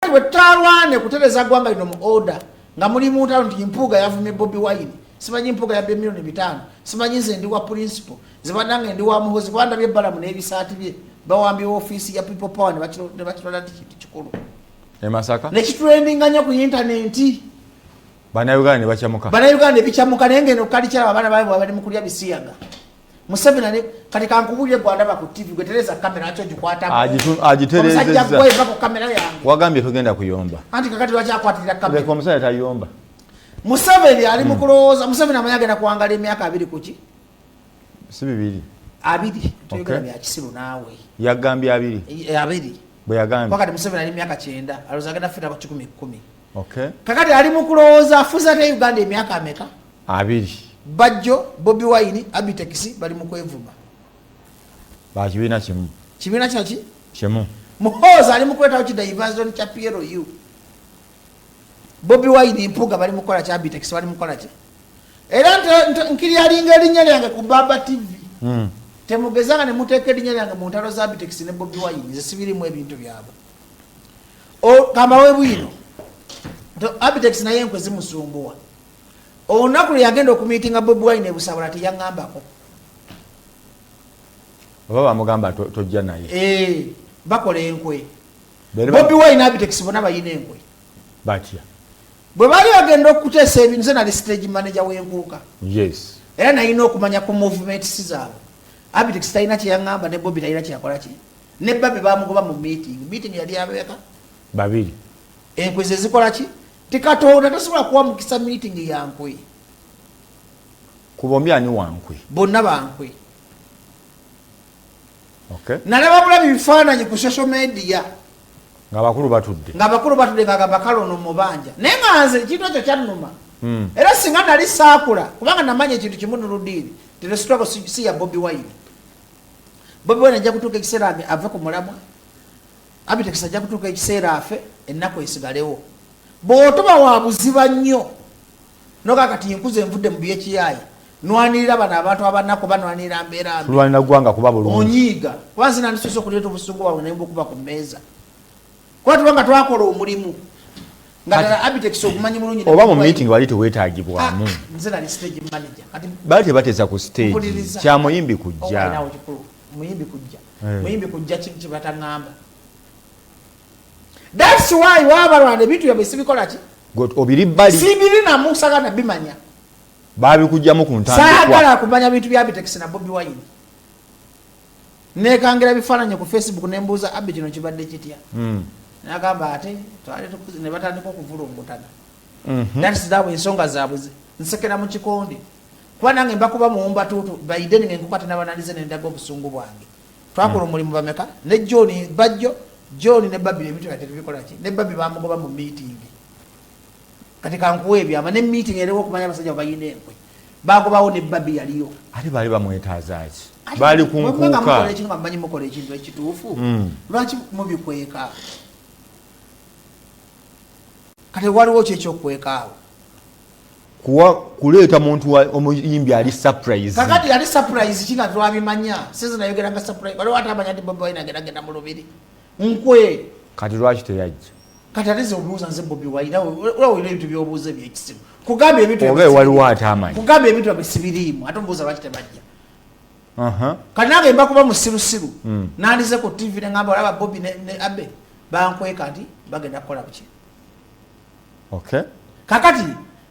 wetalwane kutereza gwanga lino mu order nga muli mutalo nti Mpuuga yavumye Bobi Wine simanyi Mpuuga yabye milioni 5 simanyi nze ndi wa principal zibanange ndi wa muhozi kwanda byebbala mu n'ebisaati bye bawambi office ya people power ne bakirola kintu kikulu Masaka ne kitrendinga ku internet Bannayuganda ne bicamuka naye ngeno kali kyala abaana baabwe bali mu kulya bisiyaga Museveni ne kati kankubulye gwandaba ku TV gwetereza kamera acho gikwata agitereza omusajja gwe bako kamera yange wagambye tugenda kuyomba anti kakati lwakyakwatira kamera ko omusajja tayomba Museveni ali mu kulowooza Museveni amanyagenda kuwangala emyaka 2 kuki si 2 tuyogera bya kisiru naawe yagambye 2 bwe yagambye wakati Museveni ali myaka 9 aloza agenda fita ku 10 okay kakati ali mu kulowooza afuza te Uganda emyaka ameka 2 Bajjo Bobi Wine Abitex bali mu kwevuma ba kibiina kyaki kimu Muhoozi ali mu kwetawo ki diversion kya PLU Bobi Wine Mpuuga bali mu kola kya Abitex bali mu kola ki era nkiri alinga erinnya lyange ku Baba TV temugezanga ne muteeka erinnya lyange mu ntalo za Abitex ne Bobi Wine ze sibirimu ebintu byabo kamba we bwino Abitex naye enkwe zimusumbuwa onaku yagenda okumiitinga Bobi Wine ebusabula teyaŋŋambako oba bamugamba tojja naye bakola enkwe Bobi Wine Abitex bonna bayina enkwe batya bwe bali bagenda okuteesa ebintu ze nali stage manager w'enkuuka yes era nayina okumanya ku movements zaabwe Abitex talina kyeyaŋŋamba ne Bobi talina kyeyakola ki ne Babe bamugoba mu meeting yali abeeka 2 enkwe ze zikola ki tikatonda tasobola kuwa mukisa meeting yankwe kubombi ani wankwe bonna bankwe okay nalaba bulabi bifaananyi ku social media nga bakulu batudde nga bakalono mubanja naye nga nze ekintu ekyo kyannuma era singa nali saakula kubanga namanya ekintu kimu nuludiini teresitwako si ya Bobi Wine ajja kutuuka ekiseera ave ku mulamwa Abitex ajja kutuuka ekiseera afe ennaku esigalewo bw'otoba wa buziba nnyo nokakati nkuze envudde mu byekiyaayi nwanirira bano abantu abanako banwanirira mbeera tulwanira ggwanga kuba bulungi onyiiga kuba nze nandisusa okuleeta obusungu bwabwe naye mbukuba ku mmeeza kuba tubanga twakola omulimu nga ddala Abitex ogumanyi bulungi oba mu meeting wali teweetaagibwamu nze nali stage manager kati bali tebateesa ku stage kya muyimbi kujja muyimbi kujja kintu kye bataŋŋamba that's why wabalwana ebintu byabwe sibikola ki obiri bali sibiri namusagana bimanya babikujjamu ku ntandikwa saagala kumanya bintu bya Abitex na Bobi Wine nekangira bifaananyi ku Facebook nembuuza Abi kino kibadde kitya nagamba ate twali ne batandika okuvulungutana that's dawe ensonga zaabwe nsekera mu kikonde kuba nange mbakuba muwumba tutu Biden ngenkukwata n'abanalize nendaga obusungu bwange twakola omulimu bameka ne John ne Babi ebintu byate bikola ki ne Babi bamugoba mu meeting kati kankuwe ebyama ne meeting eriwo okumanya abasajja bayina enkwe bagobawo ne Babi yaliyo ate bali bamwetaaza ki bali kunkuuka mmanyi mukola ekintu ekituufu lwaki mubikweka kati waliwo kyekyokwekaawo kuleeta muntu omuyimbi ali surprise kakati yali surprise kinga twabimanya sinze nayogeranga surprise waliwo atamanya nti Bobi Wine agenda mu lubiri nkwe kati lwaki teyajja kati alize obuuza nze Bobi Wine olawulira ebintu byobuuza ebyekisimu kugamba ebintu waliwo atamanyi kugamba ebintu ebisibiriimu ate omubuuza lwaki tebajja kati nange mbakuba mu sirusiru nandize ku TV nengamba olaba Bobi ne Abe bankweka nti bagenda kukola buki okay kakati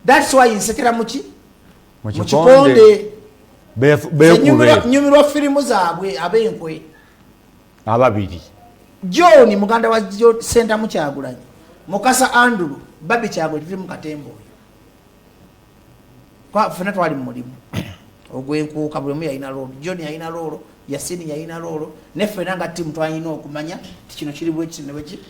that's why nsekera muki mu kikonde nyumirwa firimu zaabwe abenkwe ababiri John muganda wa Senta Mukyagulanyi Mukasa Andrew Babi Kyagulanyi tuli mu katembo kwa funa twali mu mulimu ogwenkuuka buli omu yalina loolo John yalina loolo Yasini yalina loolo neffe nanga timu twalina okumanya tikino kiri bwe kiti ne bwe kiti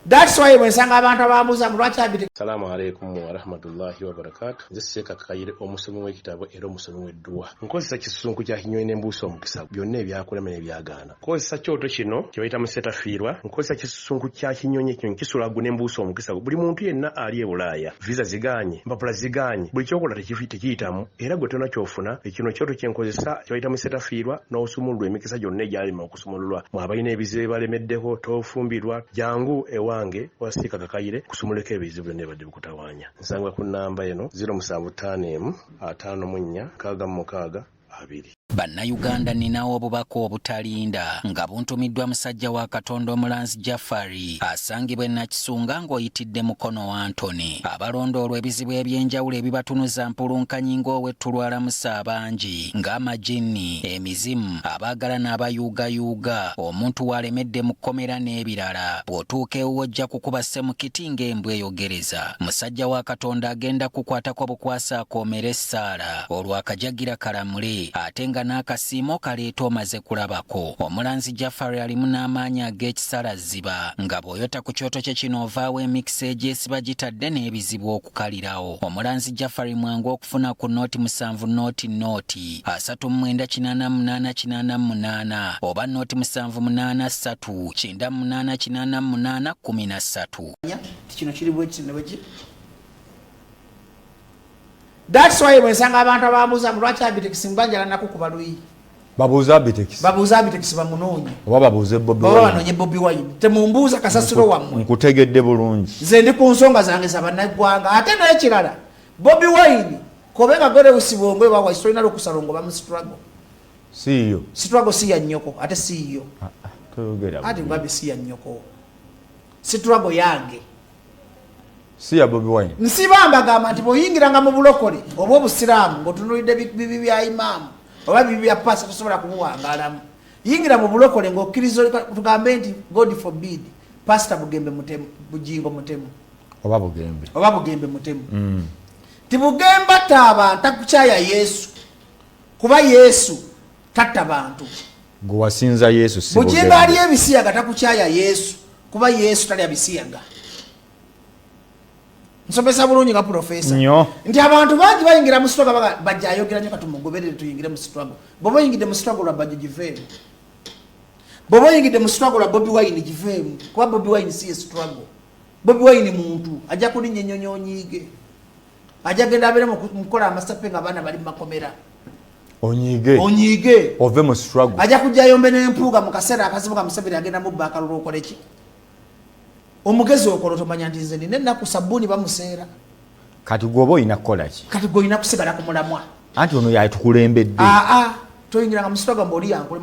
That's why mwesanga abantu abambuza mu lwaki abite. Assalamu alaikum wa rahmatullahi wa barakatuh. Nze Sheikh Kakayire omusomi w'ekitabo era omusomi w'edduwa. Nkozesa kisusunku kya kinyonyi n'embuusa omukisa byonna ebyakulema n'ebyagaana. Nkozesa kyoto kino kye bayita musetafiirwa. Nkozesa kisusunku kya kinyonyi kino kisulagu n'embuusa omukisa. Buli muntu yenna ali e Bulaaya visa ziganye, mpapula ziganye, buli kyokola tekiyitamu era gwe tonna kyofuna. Ekino kyoto kye nkozesa kye bayita musetafiirwa n'osumululwa emikisa gyonna egyalima okusumululwa. Mwabalina ebizibu balemeddeko tofumbirwa jangu wange wasika Kakayire kusumuleka ebizibu byonna ebadde bikutawanya. Nsangwa ku namba eno 075 54 66 2. Bannayuganda ninawo obubaka obutalinda nga buntumiddwa musajja wa Katonda Omulanzi Jafari asangibwa Nakisunga ng'oyitidde Mukono wa Antony. Abalondoolwa ebizibu ebyenjawulo ebibatunuza mpulunkanyi ng'ow'ettulwala musa abangi ng'amajinni, emizimu, abaagala n'abayuugayuuga, omuntu walemedde mu kkomera n'ebirala. Bw'otuuka ewuwo ojja kukuba ssemukiti ng'embwa eyogereza. Musajja wa Katonda agenda kukwatako bukwasa akoomera essaala olwo akajagira kalamule ate nga n'akasiimo kaleeta omaze kulabako. Omulanzi Jafari alimu n'amaanyi ag'ekisalaziba nga bw'oyota ku kyoto kye kino ovaawo emikisa egyesiba gitadde n'ebizibu okukalirawo. Omulanzi Jafari mwangu okufuna ku nooti 7 nooti 38888 oba nooti 783988813. Kino kiri bwe kinebeki. That's why mwesanga abantu abambuza mu lwaki abitekisi mbanjala nakukuba luyi. Babuuza abitekisi. Babuuza abitekisi bamunonye. Oba babuuze Bobi Wine. Baba banonye Bobi Wine. Temumbuuza kasasiro wammwe. Nkutegedde bulungi. Nze ndi ku nsonga zange z'abannaggwanga ate n'ekirala. Bobi Wine kobenga gole usibongwe bawa isolina lokusalongo bamu struggle. Siyo. Struggle si ya nnyoko ate si yo. Toyogera. Ate ngwabe si ya nnyoko. Struggle yange. Si ya Bobi Wine. Nsibamba gamba nti boyingiranga mu bulokole oba obusiraamu ng'otunuulidde bibi bya imaamu oba bibi bya pasa tosobola kubuwangalamu. Yingira mu bulokole ng'okkiriza tugambe nti God forbid pastor Bugembe mutemu Bujingo mutemu Oba Bugembe. Oba Bugembe mutemu. Tibugemba taba ntakukyaya Yesu kuba Yesu tatta bantu. Gwe wasinza Yesu si Bugembe. Bujingo ali ebisiyaga takukyaya Yesu kuba Yesu tali abisiyaga. Nsomesa bulungi nga professor. Nnyo. Nti abantu bangi bayingira mu struggle bajja ayogera nnyo katumugoberere tuyingire mu struggle. Bobo yingide mu struggle lwa Badge Givemu. Bobo yingide mu struggle lwa Bobi Wine Givemu. Kwa Bobi Wine si struggle. Bobi Wine muntu ajja kulinnya nnyonyonyige. Ajja genda abere mu kukola amasape nga bana bali makomera. Onyige. Ove mu struggle. Ajja kujja yombe n'empuuga mu kaseera akazibuka Museveni agenda mu bbaka lulokole ki. Omugezi okolo tomanya nti nze nina ennaku sabbuuni bamuseera. Kati gwoba oyina kukola ki? Kati gw'olina kusigala ku mulamwa. Anti ono yatukulembedde. Toyingiranga mu struggle mb'oli yankole.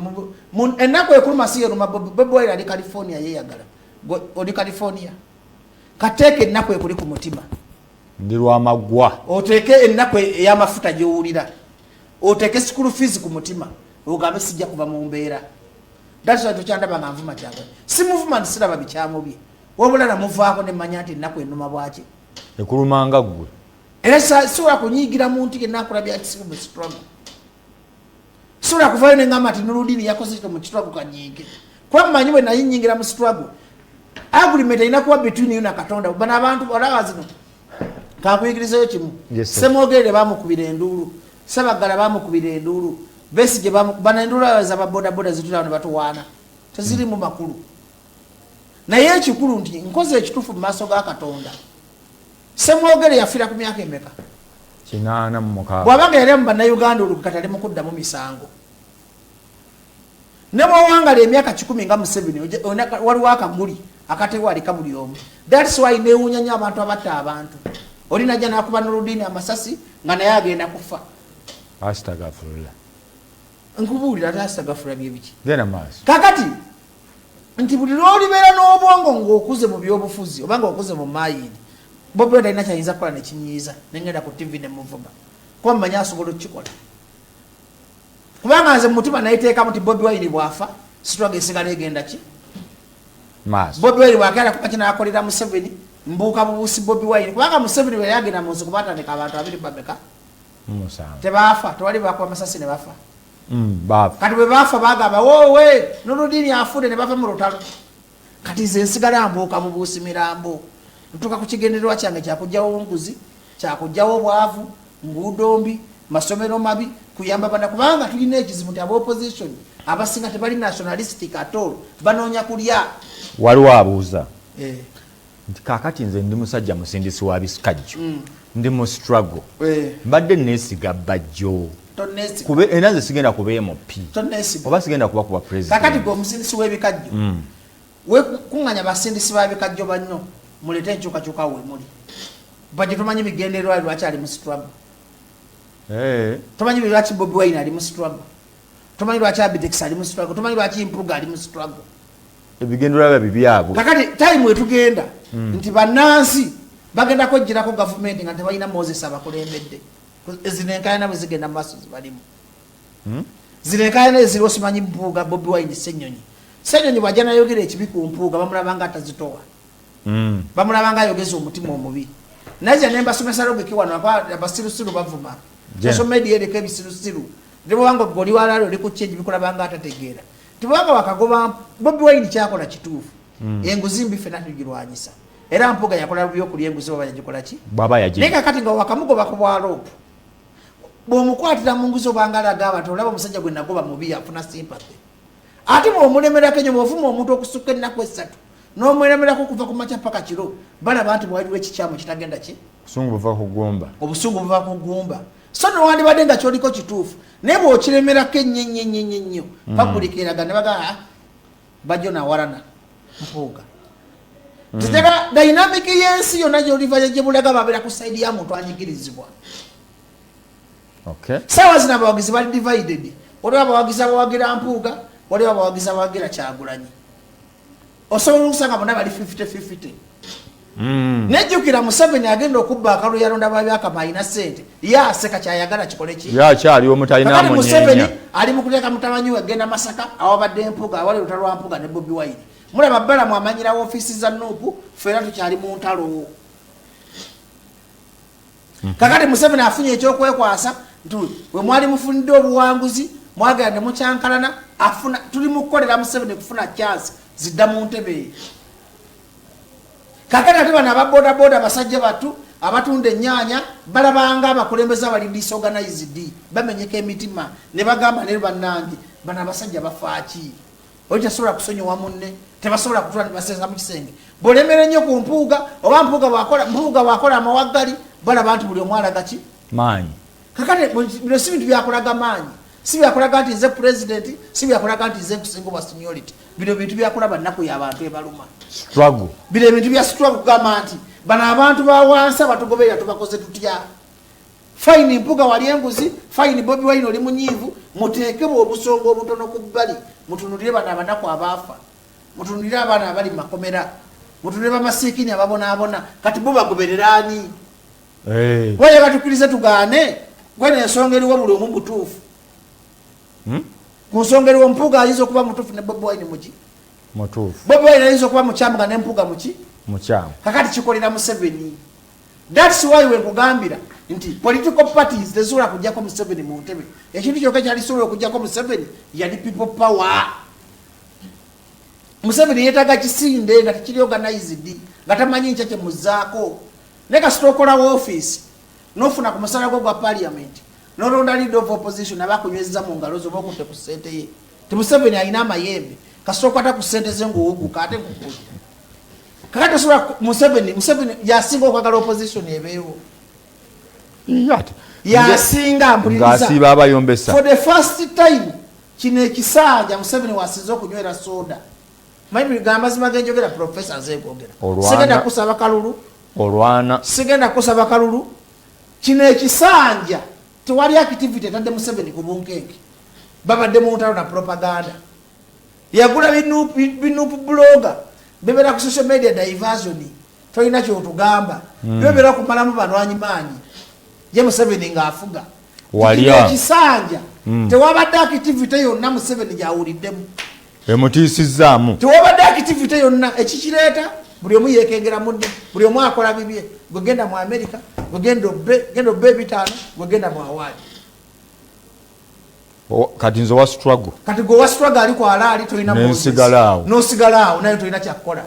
Ennaku ekuluma si yeruma Bobi Wine ali California yeeyagala. Oli California. Kateeke ennaku ekuli ku mutima. Ndi lw'amaggwa. Oteeke ennaku ey'amafuta gy'owulira. Oteeke school fees ku mutima. Ogambe sijja kuva mu mbeera. That's why tukyandaba nga nvuma kyagala. Si movement siraba bikyamu bye. Wabula na muvaako ne manya nti ennaku ennuma bwaki. Ekulumanga ggwe. Era sisobola kunyiigira muntu yenna akola byakisibu mu struggle. Sisobola kuvaayo ne ngamba nti Nurudini yakoze kino mu struggle kanyiige. Kuba mmanyi bwe nayinyingira mu struggle. Agreement erina kuba between you na Katonda. Bano abantu olaba zino. Kankuyigirizayo kimu. Ssemwogerere baamukubira enduulu. Ssebaggala baamukubira enduulu. Besigye bana enduulu za babodaboda zitulaba ne batuwaana. Tezirimu makulu. Naye ekikulu nti nkoze ekituufu mu maaso ga Katonda. Ssemwogere yafiira ku myaka emeka? 86. Bw'abanga yali mu bannayuganda olukatale mu kuddamu misango. Ne bw'owangala emyaka 10 nga Museveni waliwo akaguli akateebwa ali kabuli omu. That's why neewuunya nnyo abantu abatta abantu. Oli najja n'akuba Nurudini amasasi nga naye agenda kufa. Astagfirullah. Nkubuulira ate astagfirullah bye biki? Genda maaso. Kakati nti buli lw'olibeera n'obwongo ng'okuze mu byobufuzi oba ng'okuze mu mayini Bobi Wine talina kyayinza kukola ne kinyiiza nengenda ku TV ne muvuba kuba mmanyi asobola okukikola kubanga nze mu mutima nayiteekamu nti Bobi Wine bw'afa struggle esigala egenda ki maaso. Bobi Wine bw'agenda kuba kinaakolera Museveni mbuuka bubuusi Bobi Wine kubanga Museveni bwe yagenda mu nsi kubatandika abantu abiri babeka tebaafa tewali bakuba amasasi ne bafa. Bafa. Kati bwe bafa bagamba wowe Nurudini afudde ne bava mu lutalo. kati nze nsigala mbuuka mu Buusimirambo ntuuka ku kigendererwa kyange kyakugjawo nguzi kyakugjawo obwavu nguudo mbi masomero mabi kuyamba bana kubanga tulina ekizibu nti aba opposition abasinga tebali nationalistic at all banoonya kulya waliwo abuuza nti kaakati nze ndi musajja musindisi wa bisikajjo ndi mu struggle mbadde neesiga bajjo era nze sigenda kuba MP oba sigenda kuba kuba president kakati gwe omusindisi w'ebikajjo kuŋŋanya basindisi ba bikajjo banno mulete enkyukakyuka we muli bajje tumanyi bigendererwa lwaki ali mu struggle tumanyi lwaki Bobi Wine ali mu struggle tumanyi lwaki Abidex ali mu struggle tumanyi lwaki Mpuuga ali mu struggle ebigendererwa byabwe kakati time wetugenda nti bannansi bagenda kwejjirako gavumenti nga tebalina Moses abakulembedde zino enkaayana bwe zigenda mu maaso zibalimu zino enkaayana eziriwo simanyi Mpuuga Bobi Wine Ssenyonyi bw'ajja nayogera ekibi ku Mpuuga bamulaba nga atazitowa bamulaba nga ayogeza omutima omubi naye nembasomesa logiki wano abasirusiru bavuma social media eriko ebisirusiru nebwanga goli walaalo oli ku change bikulaba nga atategeera tibwanga wakagoba Bobi Wine kyakola kituufu enguzi mbi ffenna tugirwanyisa era Mpuuga yakola byokulya enguzi oba yagikola ki naye kakati nga wakamugoba ku bwaloopu bw'omukwatira mu nguzi obanga alaga abantu olaba omusajja gwe nagoba mubi afuna sympathy ate bw'omulemerako ennyo bw'ofuma omuntu okusukka ennaku esatu n'omweremerako kuva ku makya paka kiro balaba nti bwaliwo ekikyamu kitagenda ki obusungu buva ku ggumba so nowandibadde nga kyoliko kituufu naye bw'okiremerako ennyo pabulikiraga ne bagaa bajjo nawalana Mpuuga titega dynamic y'ensi yonna gy'oliva gye bulaga babeera ku saidi ya muntu anyigirizibwa saawa zino abawagizi bali divided waliwo abawagizi abawagira Mpuuga waliwo abawagizi abawagira Kyagulanyi osobola okusanga bonna bali 50-50 nejjukira Museveni agenda okubba akalulu yalonda babyakama alina ssente yaaseka kyayagala kikole ki yakyaliwo mutalina munyeenya Museveni ali mu kuteeka mutamanyi we agenda Masaka awabadde Mpuuga awali lutalo lwa Mpuuga ne Bobi Wine mulaba bbala mwamanyira ofiisi za Nuupu ffera tukyali mu ntalo kakati Museveni afunye ekyokwekwasa nti we mwali mufunidde obuwanguzi mwagala ne mukyankalana afuna tuli mu kukolera Museveni kufuna chance zidda mu ntebe kakati ate bano ababodaboda basajja batu abatunda ennyaanya balabanga abakulembeze abali disorganized bamenyeka emitima ne bagamba ne bannange bano abasajja bafaaki oli tasobola kusonyiwa munne tebasobola kutula ne baseesa mu kisenge bw'olemera ennyo ku Mpuuga oba Mpuuga bw'akola amawaggali balaba nti buli omu alaga ki maanyi kakati bino si bintu byakolaga maanyi si byakolaga nti nze president si byakolaga nti nze nkusinga obwa seniority bino bintu byakolaba nnaku y'abantu ebaluma struggle bino ebintu bya struggle kugamba nti bano abantu bawansi abatugoberera tubakoze tutya fine Mpuuga wali enguzi fine Bobi Wine oli munyiivu muteeke obusonga obutono ku bbali mutunulire bano abanaku abaafa mutunulire abaana abali mu makomera mutunulire bamasiikini ababonaabona kati bo bagoberera ani waye batukirize tugaane gwene ensonga eriwo buli omu mutuufu ku nsonga eriwo Mpuuga ayinza okuba mutuufu ne Bobi Wine muki mutuufu Bobi Wine ayinza okuba mukyamu nga ne Mpuuga muki mukyamu kakati kikolera Museveni that's why we kugambira nti political parties tesobola kujjako Museveni mu ntebe ekintu kyokka kyalisobola okujjako Museveni yali people power Museveni yeetaga kisinde nga tekiri organized nga tamanyi nkya kyemuzaako ne kasita okolawo office n'ofuna ku musala gwo gwa parliament n'olonda leader of opposition abakunyweza mu ngalo zo bokutte ku ssente ye ti Museveni alina amayembe kasita okwata ku ssente ze ng'owuguka ate nkukuli kakati osobola Museveni yasinga okwagala opposition ebeewo yasinga ng'asiiba abayombesa for the first time kino ekisanja Museveni wasinze okunywera soda manyi bigamba mazima genjogera professor nzeegogera sigenda kusaba kalulu sigenda kusaba kalulu kino ekisanja tewali activity etadde Museveni ku bunkenke babadde mu ntalo na propaganda yagula binuupu bloga bebera ku social media diversion tolina kyotugamba bebera kumalamu banwanyi maanyi ye Museveni ng'afuga ekisanja tewabadde activity yonna Museveni gyawuliddemu emutiisizaamu tewabadde activity yonna ekikireeta buli omu yeekengera munne buli omu akola bibye gwegenda mu America gwegenda obbe ebitaano gwegenda mu Hawaii kati nze wa struggle kati go wa struggle ali kwa alali toina nosigalawo nayo toina kyakola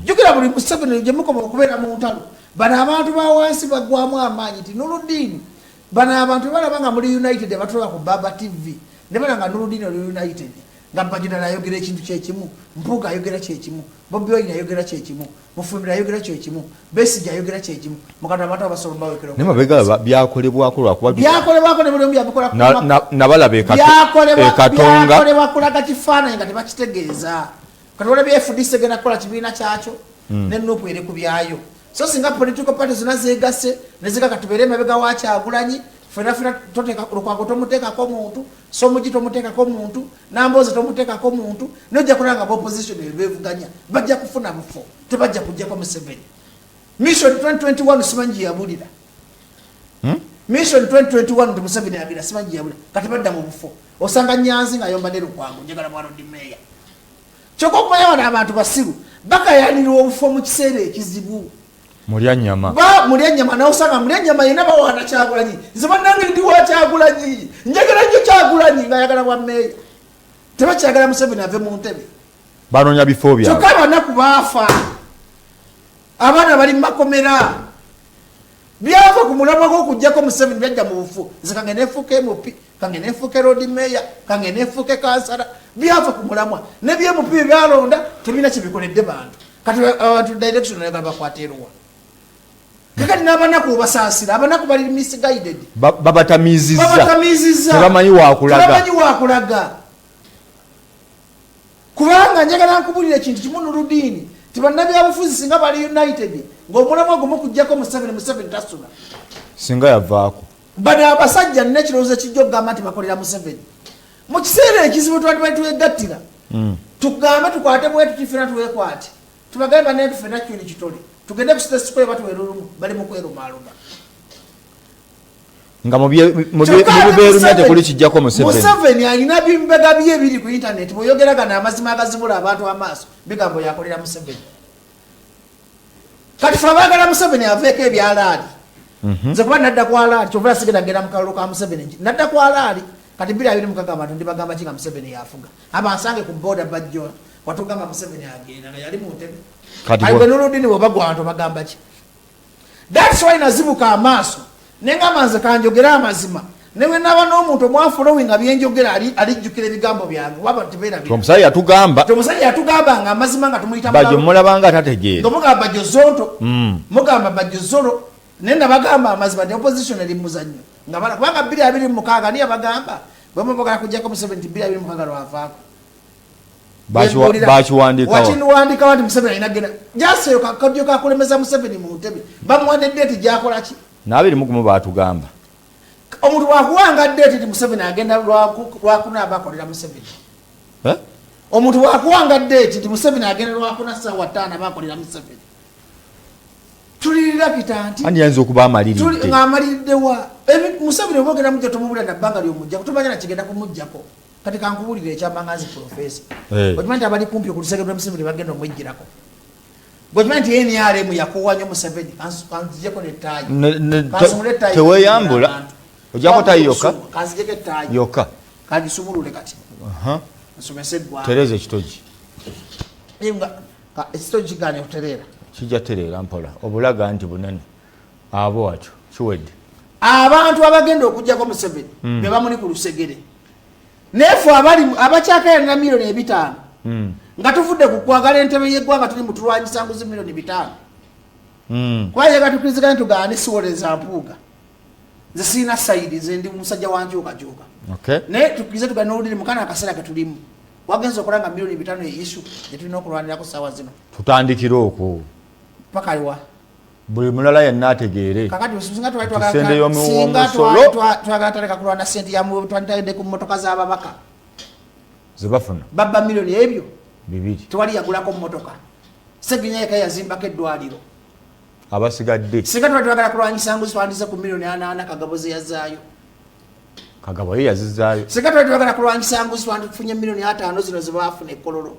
jukira buli Museveni gye mukoma okubeera mu ntalo bano abantu bawansi bagwamu amaanyi ti Nurudini bano abantu balabanga muri United batula ku Baba TV ne balanga Nurudini oli United nga Bajina ayogera ekintu kyekimu Mpuga ayogera kyekimu Bobi Wine ayogera kyekimu Mufumira ayogera kyekimu Besigye ayogera kyekimu mukata amata abasolo bawekera ne mabega byakolebwako lwakuba byakolebwako ne bulombi abikola nabalabe Katonga byakolebwa kulaga kifaananyi nga tebakitegeeza kati olabye FDC gena kola kibiina kyakyo ne Nuupu eri ku byayo so singa political parties zonna zeegase ne zigaka tubeere emabega wa Kyagulanyi fena toteka Lukwago tomuteekako muntu Somugi tomuteekako muntu Nambooze tomuteekako muntu nojja kulanga opposition ebevuganya bajja kufuna bufo tebajja kujjako Museveni mission 2021 simanyi yabulira mission 2021 ndi Museveni yabira simanyi yabulira kati badda mu bufo osanga Nyanzi nga yomba ne Lukwago njagala bwa Lord Mayor kyokka okumanya wana abantu basiru bakayanirwa obufo mu kiseera ekizibu Mulyanyama nawe osanga Mulyanyama yena bawana Kyagulanyi nze bannange ndi wa Kyagulanyi njagala nnyo Kyagulanyi ng'ayagala bwa Meeya tebakyagala Museveni ave mu ntebe banoonya bifo byabwe kyokka abanaku baafa abaana bali mu makomera byava ku mulamwa gw'okuggyako Museveni byajja mu bufu nze kange neefuuka MP kange neefuuka Lord Mayor kange neefuuka kansala byava ku mulamwa ne by'MP byalonda tebirina kye bikoledde bantu kati abantu direction nayagala bakwaterwa kakati n'abanaku basaasira abanaku bali misguided babatamizizza tebamanyi wakulaga kubanga njagala nkubulira ekintu kimu Nurudini tibannabyabufuzi singa bali United ng'omulamwa gumu kujjako Museveni tasula singa yavaako bano abasajja nina ekirowoozo kijja okugamba nti bakolera Museveni mu kiseera ekizibu twali twegattira tugambe tukwate bwetu tifena tuwekwate tubagambe banaye tufena kyoni kitole tugende ku State Square batuweerulumu bali mu kwerumaaluma nga mu bibeerumya tekuli kijjako Museveni alina bimbega bye biri ku internet bw'oyogeragana amazima agazibula abantu amaaso bigambo yakolera Museveni kati fe abaagala Museveni aveeko ebyalaali nze kuba nadda ku alaali kyova sigenda genda mu kalulu ka Museveni nadda ku alaali kati 2026 abantu ndibagamba ki nga Museveni yafuga abansange ku boda bajjo watugamba Museveni agenda nga yali mu ntebe kati Nurudini bw'obagwantu bagamba ki that's why nazibuka amaaso nengamba nze kanjogera amazima newe naba n'omuntu omwafolowinga byenjogera alijjukira ebigambo byange waba tebeerabira omusajja yatugamba nga amazima nga tumuyita Bajjo mulabanga tategeera nga mugamba Bajjo Zonto mugamba Bajjo Zolo naye nabagamba amazima ne opposition eri muzannyo nga kubanga 2026 niye bagamba bwe mubagala kujjako Museveni 2026 lwavaako wakiwandiikawo nti Museveni alina genda jaseyo kakajjo kakulemeza Museveni mu ntebe bamuwadde deeti gyakola ki n'21 baatugamba omuntu wakuwanga deeti ti Museveni agenda lwakuna abakolera Museveni omuntu wakuwanga deeti ti Museveni agenda lwakuna ssaawa 5 abakolera Museveni tulirira kitanti andi yanza okuba amaliridde ng'amaliriddewa Museveni obogera mujja tomubulira na bbanga ly'omujjako tumanya na kigenda kumujjako kati kankubulira ekyamangazi profesa okimanyi nti abali kumpi okulusege lwa Museveni bagenda omwejjirako bwekimanyi nti NRM yakuwa nnyo Museveni kanzijeko nettaayi teweeyambula ojjako tayi yokka kanzijeko ettaayi yokka kagisumulule kati nsomesa eggwanga tereeza ekitogi ekitogi kigane okutereera kijja tereera mpola obulaga nti bunene abo watyo kiwedde abantu abagenda okujjako Museveni be bamuli ku lusegere neefe abakyakayanira milioni 5 nga tuvudde ku kwagala entebe y'eggwanga tuli mu tulwanyisa nguzi milioni 5 kwaye gatukiriziganya tugaane siwoleza mpuuga nze siina sayidi nze ndi musajja wankyukakyuka naye tukirize tugane Nurudini mukana akaseera ke tulimu wagenza okulanga milioni 5 eyisu gyetulina okulwanirako ssaawa zino tutandikire okwo paka aliwa buli mulala yenna ategeere kakati singa twagala taleka kulwana sente yamu twanditagende ku mmotoka z'ababaka zebafuna babba milioni ebyo 2 tewali yagulako mmotoka Seginya yeka yazimbako eddwaliro abasigadde singa twagala kulwanyisa nguzi twandize ku milioni 8 Kagabo ze yazaayo Kagabo ye yazizaayo singa twagala kulwanyisa nguzi twandifunye milioni 5 zino ze baafuna ekkololo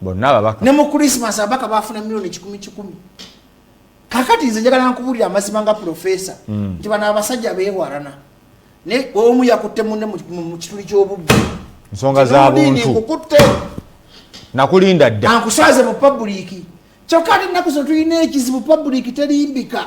bonna ababaka ne mu Christmas ababaka baafuna milioni 10 kakati nze njagala nkubulira amazima nga profesa nti bano abasajja beewalana ne omu yakutte munne mu kituli ky'obubbi nsonga za buntu nkukutte nakulinda dda ankuswaze mu public kyokka ate ennaku zino tulina ekizibu public terimbika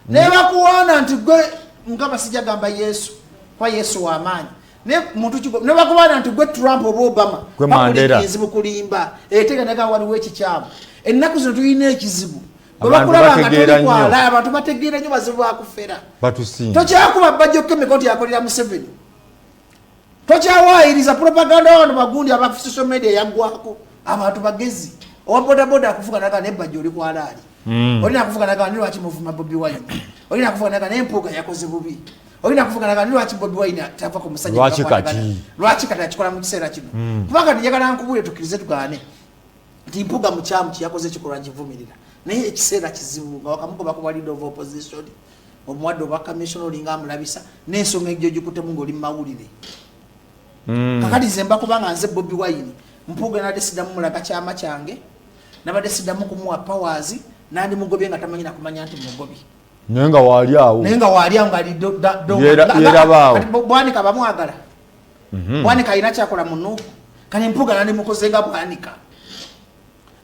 ne bakuwaana nti gwe nga basijja gamba Yesu kwa Yesu w'amaanyi ne muntu kigo ne bakuwaana nti gwe Trump oba Obama gwe Mandela ekizibu kulimba eteganega waliwo ekikyamu ennaku zino tulina ekizibu bakulaba nga tulikwala abantu bategeera nnyo bazibu bakufera batusinga tokyakuba bajjo kemikoti yakolera Museveni tokyawaayiriza propaganda wano bagundi aba social media yaggwako abantu bagezi owa bodaboda akuvuga naga nebajjo oli kwalaali olina akuvuga naga ni lwaki muvuma Bobi Wine olina akuvuga naga n'empuuga yakoze bubi olina akuvuga naga ni lwaki Bobi Wine tava ku musajja lwaki kati akikola mu kiseera kino kubanga njagala nkubule tukkirize tugaane nti mpuuga mukyamu kiyakoze kikolwa nkivumirira naye ekiseera kizibu nga wakamugoba kuba leader of opposition omuwadde oba commission olinga amulabisa n'ensonga egyo gikuttemu ng'oli mu mawulire kakati nze mba kubanga nze Bobi Wine mpuuga nabadde siddamu mulaga kyama kyange nabadde siddamu kumuwa powers nandi mugobye nga tamanyi nakumanya nti mugobi naye nga waali awo ngali bwanika bamwagala bwanika alina kyakola munuuku kani mpuuga nandi mukoze nga bwanika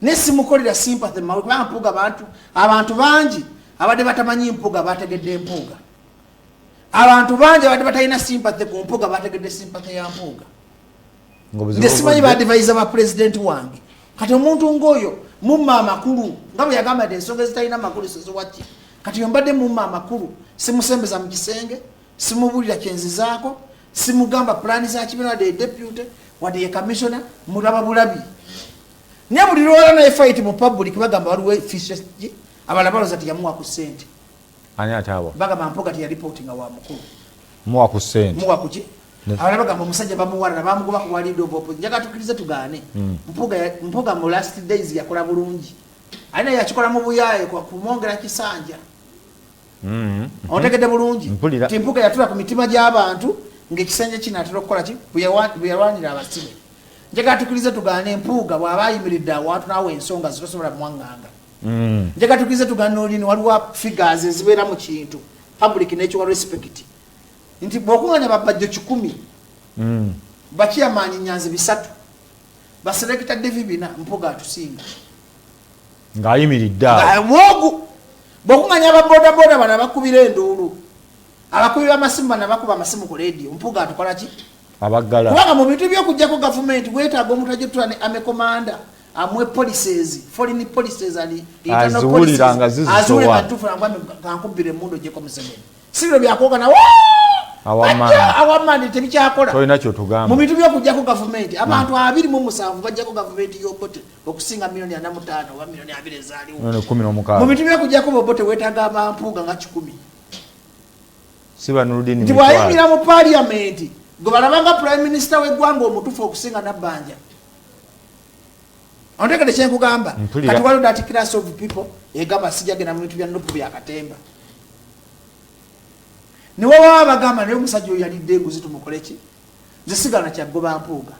nesimukolera sympathy mawe kubanga mpuuga abantu bangi abadde batamanyi mpuuga bategedde mpuuga abantu bangi abadde batalina sympathy ku mpuuga bategedde sympathy ya mpuuga ndesimanyi baadvisa ba president wange kati omuntu ng'oyo mumma amakulu nga bwe yagamba nti ensonga ezitalina makulu sezowaki kati yombadde mumma amakulu simusembeza mu kisenge simubulira kyenzizaako simugamba pulaani za kibiina wadde deputy wadde ye commissioner mulaba bulabi naye buli lwala naye fight mu public bagamba waliwo fishes abala baloza tiyamuwa ku ssente ani atawa bagamba mpuuga tiyalipotinga wa mukulu muwa ku ssente muwa kuki abala bagamba omusajja bamuwalana bamugoba ku walido obopo njaga tukkirize tugaane mpuuga mu last days yakola bulungi alina yakikola mu buyaaye kumwongera kisanja otegedde bulungi ti mpuuga yatula ku mitima gy'abantu ng'ekisenge kinaatera okukola ki bwe yalwanira abasibe njaga tukkirize tugaane mpuuga bw'aba ayimiridde awantu naawe ensonga zitosobola mwanganga njaga tukkirize tugaane olini waliwo figures ezibeera mu kintu public n'ekiwa respect nti bw'okuŋŋanya babajjo 100 bakiamaanyi nyanzi 3 baselekita David bina mpuuga atusinga ng'ayimiridde mwogu bw'okuŋŋanya ababodaboda bano abakubira enduulu abakubi b'amasimu bano abakuba amasimu ku leediyo mpuuga atukola ki abaggala kubanga mu bintu by'okujjako gavumenti weetaaga omuntu ajjotula ne ame commander amwe policies foreign policies ali aziwulira nga zizisowa kankubira emmundu ojjeko Museveni sibiro byakwogana awamaani tebikyakola tolina kyotugamba mu bintu by'okujjako gavumenti abantu 27 bajjako gavumenti y'obote okusinga milioni 45 oba milioni 2 ezaaliwo mu bintu by'okujjako bobote weetaaga abampuuga nga 10 si banuludini nti bw'ayimira mu parliament gwe balabanga prime minister w'eggwanga omutuufu okusinga Nabbanja ontegede kyenkugamba kati waliwo that class of people egamba sijagenda mu bintu bya nupu bya katemba niwe baba bagamba naye omusajja oyo yalidde enguzi tumukole ki nze sigala kyaggoba mpuuga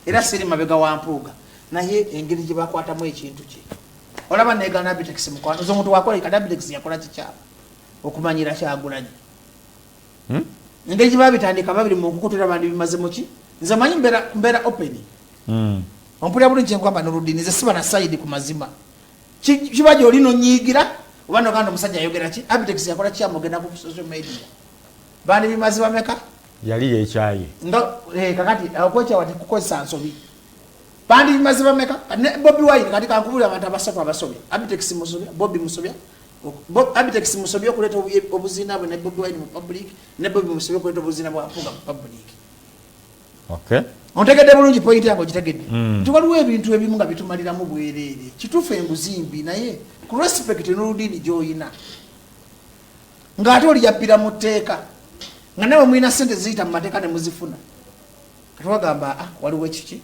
era siri mabega wa mpuuga naye engeri gye bakwatamu ekintu kye olaba negana Abitex mukwano zo omuntu wakola Abitex yakola kikyaba okumanyira Kyagulanyi engeri gye babitandika babiri mu nkukutira bandi bimaze muki nze manyi mbeera open ompulira bulungi kyenkugamba n'oludini nze siba na side ku mazima kiba gy'oli nonyiigira oba noganda omusajja ayogera ki Abitex yakola kyamugenda ku social media bandi bimaze bameka yali yekyaye nga kakati okwekyawa tekukozesa nsobi bandi bimaze bameka Bobi Wine kati kankubulira abantu abasatu abasobya Abitex musobya Bobi musobya Abitex musobya okuleeta obuziina bwe ne Bobi Wine mu public ne Bobi musobya okuleeta obuziina bwa mpuuga mu public ontegedde bulungi point yange ogitegedde nti waliwo ebintu ebimu nga bitumaliramu bwereere kituufu enguzimbi naye ku respect n'oludini gy'oyina ng'ate oli yabbira mu tteeka nga nawe mulina ssente ziyita mu mateeka ne muzifuna kati wagamba waliwo ekiki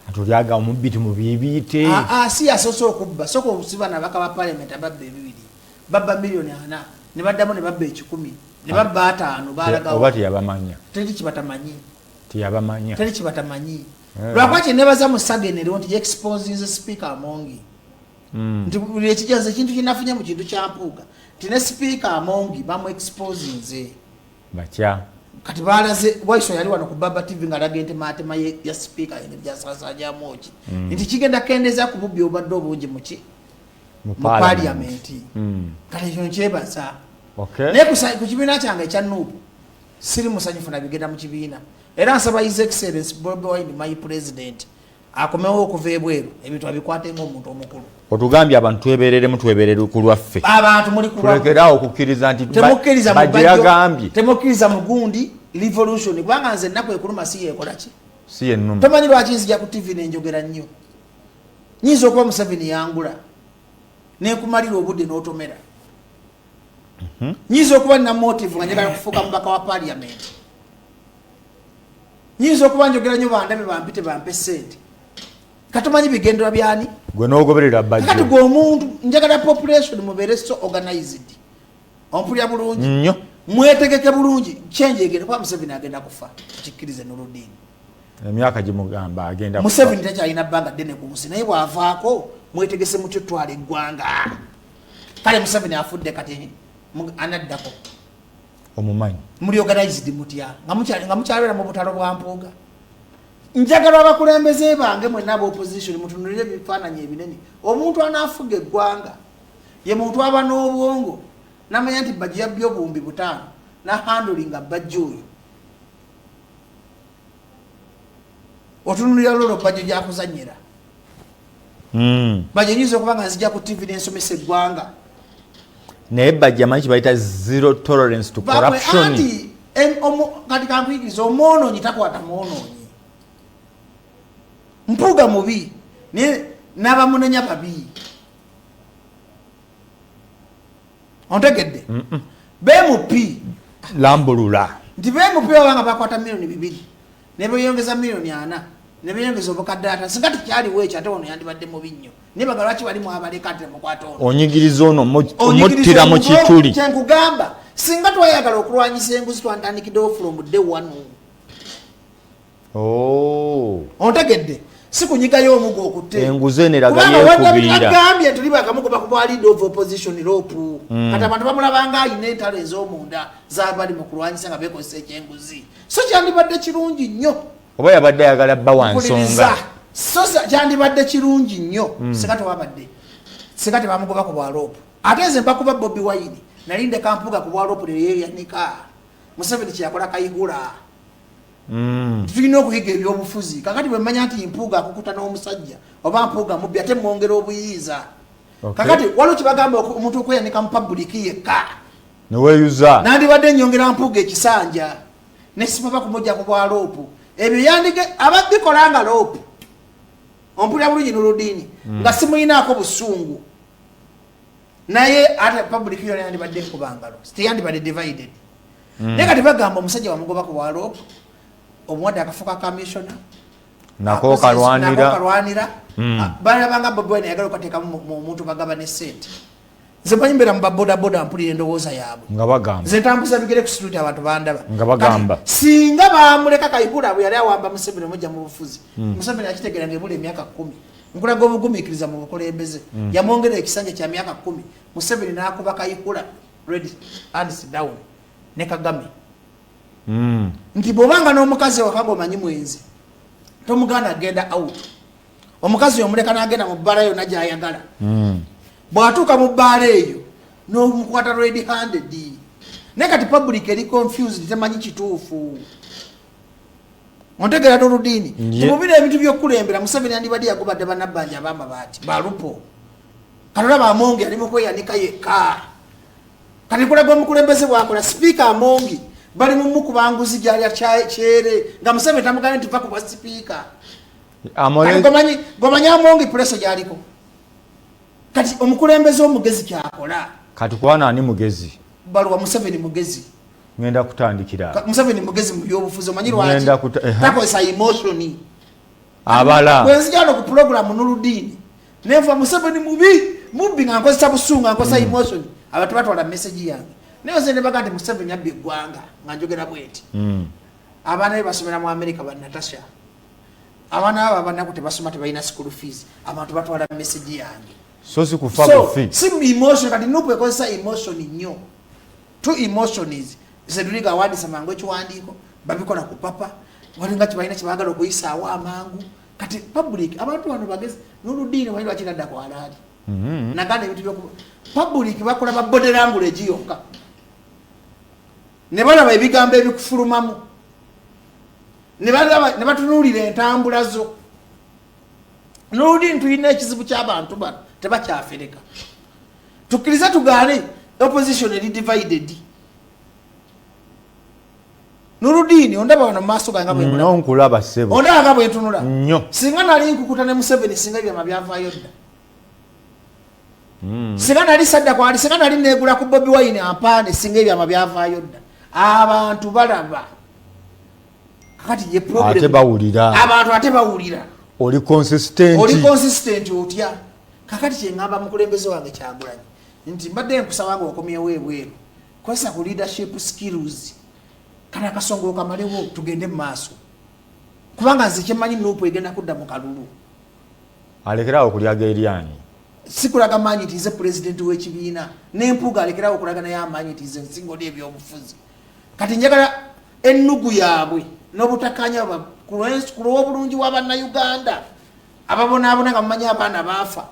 atolyaga omubbiti mu biibiite si yasoose okubba soka okusiba nabaka ba parliament ababba 2 babba milioni 4 ne baddamu ne babba 10 ne babba 5 balagawo oba teyabamanya teri kibatamanyi teri kibatamanyi lwakuba kyenebaza mu sagenero nti exposing speaker amongi nti buli ekijanza ekintu kinafunye mu kintu kya mpuuga nti ne speaker amongi bamu exposing ze batya kati balaze Waiso yali wano ku Baba TV ngalaga entema ya speaker engeri gyasasanya moki nti kigenda kendeza ku bubbi obadde obungi mu parliament kati ekyo nkyebaza naye ku kibiina kyange ekya Nuupu siri musanyufu na bigenda mu kibiina era nsaba His Excellency Bobi Wine my president akomewo okuva ebweru ebintu abikwate ng'omuntu omukulu otugambye abantu tweberere ku lwaffe abantu muli tulekeraawo okukkiriza nti bagambye temukkiriza mugundi revolution kubanga nze ennaku ekuluma si yeekola ki si yennuma tomanyi lwaki nzija ku TV nenjogera nnyo nyinza okuba Museveni yangula nekumalira obudde n'otomera nyinza okuba nina motive nga njagala kufuuka mubaka wa parliament nyinza okuba njogera nnyo bandabe bampite bampe sente katumanyi bigendera byani gwe n'ogoberera bajjo kati gwe omuntu njagala population mubeere so organized ompulya bulungi nnyo mwetegeke bulungi change egenda kwa Museveni agenda kufa kikkirize n'oludini emyaka gimugamba agenda Museveni takyalina bbanga ddene ku nsi naye bw'avaako mwetegese mu kyotwala eggwanga kale Museveni afudde kati anaddako omumanyi muli organized mutya nga mukyalera mu butalo bwa Mpuuga njagala abakulembeze bange mwenna aba opposition mutunulire ebifaananyi ebinene omuntu anaafuga eggwanga ye muntu aba n'obwongo namanya nti bajja yabbye obuwumbi 5 na handlinga bajja oyo otunulira lolo bajja gyakuzanyira bajja nyinza okuba nga nzija ku TV n'ensomesa eggwanga naye bajja manyi kibayita zero tolerance to corruption kati kankuyigiriza omwonoonyi takwata mwonoonyi Mpuuga mubi n'abamunenya babi ontegedde BMP lambulula nti BMP babanga bakwata milioni 2 ne beyongeza milioni 4 ne beyongeza obukadde singa tikyaliwo ekyo ate ono yandibadde mubi nnyo naye baga lwaki balimu abaleka ate mukwata ono onyigiriza ono omuttira mu kituli kyenkugamba singa twayagala okulwanyisa enguzi twantandikiddewo from day 1 ontegedde sikunyigayo omugo okutte enguzi eneraga yekubiira agambye tuli bakamugoba ku bwa leader of opposition rope kati abantu bamulabanga ayina entalo ez'omunda zabali mu kulwanyisa nga bekozesa ekyenguzi so kyandibadde kirungi nnyo oba yabadde ayagala bba wa nsonga so kyandibadde kirungi nnyo singa tewabadde singa tebamugoba ku bwa rope ate nze mbakuba Bobi Wine nalinde Kampuuga ku bwa rope leyeyanika Museveni kyeyakola Kayihura tulina okuyiga ebyobufuzi kakati bwe mmanya nti Mpuuga akukuta n'omusajja oba Mpuuga mubbi ate mwongera obuyiiza kakati waliwo kibagamba omuntu okweyanika mu public yekka neweeyuza nandibadde nnyongera Mpuuga ekisanja nesipapa kumujja ku bwa loopu ebyo yandige ababikola nga loopu ompulira bulungi n'oludini nga simuyinaako busungu naye ate public yona yandibadde nkubangalo teyandibadde divided naye kati bagamba omusajja wamugoba ku bwa loopu omuwadde akafuka commissioner nako kalwanira balabanga Bobi Wine yagala okuteeka mu muntu bagaba ne sente nze mmanyi mbeera mu babodaboda mpulira endowooza yaabwe nga bagamba nze ntambuza bigere ku situti abantu bandaba nga bagamba singa bamuleka Kayihura bwe yali awamba Museveni omujja mu bufuzi Museveni akitegeera ngaebula emyaka 10 nkulaga obugumiikiriza mu bukulembeze yamwongera ekisanja kya myaka 10 Museveni n'akuba Kayihura ready hands down ne Kagame nti bw'obanga n'omukazi wakaga omanyi mwenzi tomuganda agenda out omukazi omuleka n'agenda mu bbaala yonna gy'ayagala bw'atuuka mu bbaala eyo n'omukwata red handed naye kati public eri confused temanyi kituufu ontegera n'oludini timubira ebintu by'okkulembera Museveni yandibadde yagobadde bannabbanja ab'amabaati balupo katolaba Amongi ali mu kweyanika yekka kati kulaga omukulembeze bwakola sipiika Amongi bali mu mukubanguzi gyali kyere nga Museveni tamugambye nti va ku bwa sipiika gomanyi Amongi puleso gyaliko kati omukulembeze omugezi kyakola kati kwana ani mugezi baluwa Museveni mugezi ngenda kutandikira Museveni mugezi mu byobufuzi omanyi lwaki takozesa emotion abala bwenzijano ku program n'oludini nenfa Museveni mubbi nga nkozesa busungu nga nkozesa emotion abantu batwala message yange naye nze ne bagamba nti Museveni abbye eggwanga nga njogera bweti abaana be basomera mu America ba Natasha abaana abo abanaku tebasoma tebalina school fees abantu batwala message yange so si kufa bufi si emotion kati Nuupu ekozesa emotion nnyo two emotions Zeduliga awadisa mangu ekiwandiiko babikola ku papa walinga kibalina kibagala okuyisaawo amangu kati public abantu bano bagezi n'oludiini wali lwakiradda ku alaali naganda ebintu byoku public bakola ba body language yokka ne balaba ebigambo ebikufulumamu ne batunuulira entambula zo n'oludiini tulina ekizibu ky'abantu bano tebakyafereka tukkiriza tugaane opposition eri divided Nurudini ondaba wano maaso ganga bwe nnyo nkulaba ssebo ondaba nga bwe ntunula nnyo singa nali nkukuta ne Museveni singa byama byavaayo dda singa nali sadda kwali singa nali negula ku Bobi Wine ampaane singa byama byavaayo dda abantu balaba kakati ye problem ate bawulira abantu ate bawulira oli consistent otya kakati kyengamba mukulembeze wange Kyagulanyi nti mbadde nkusaba nga okomyewo ebweru kwesa ku leadership skills kana kasongo kamalewo tugende mu maaso kubanga nze kyemanyi nuupu egenda kudda mu kalulu alekerawo okulyaga eryani sikulaga manyi nti nze president w'ekibiina n'empuga alekerawo okulaga naye amanyi nti nze nsingoli ebyobufuzi kati njagala ennugu yaabwe n'obutakanya ku lw'obulungi w'abannayuganda ababonaabona nga mumanyi abaana baafa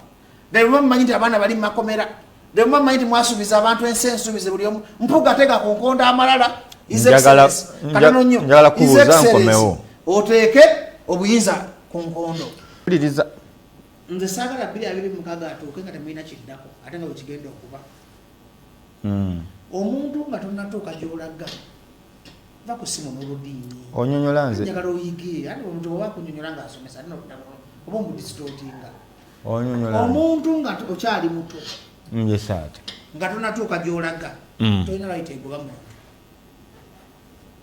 ddala mumanyi nti abaana bali mu makomera ddala mumanyi nti mwasuubiza abantu ensi ensuubize buli omu mpuga tega ku nkondo amalala njagala kubuuza nkomewo oteeke obuyinza ku nkondo uliriza nze saagala 226 atuuke nga temulina kiddako ate nga wekigenda okuba omuntu nga tonnatuuka gy'olaga va ku simu n'oludiini onyonyola nze njagala oyige ate omuntu bwe wakunyonyola ng'asomesa oba omudisitootinga onyonyola omuntu nga okyali muto njesaate nga tonnatuuka gy'olaga tolina layita egobamu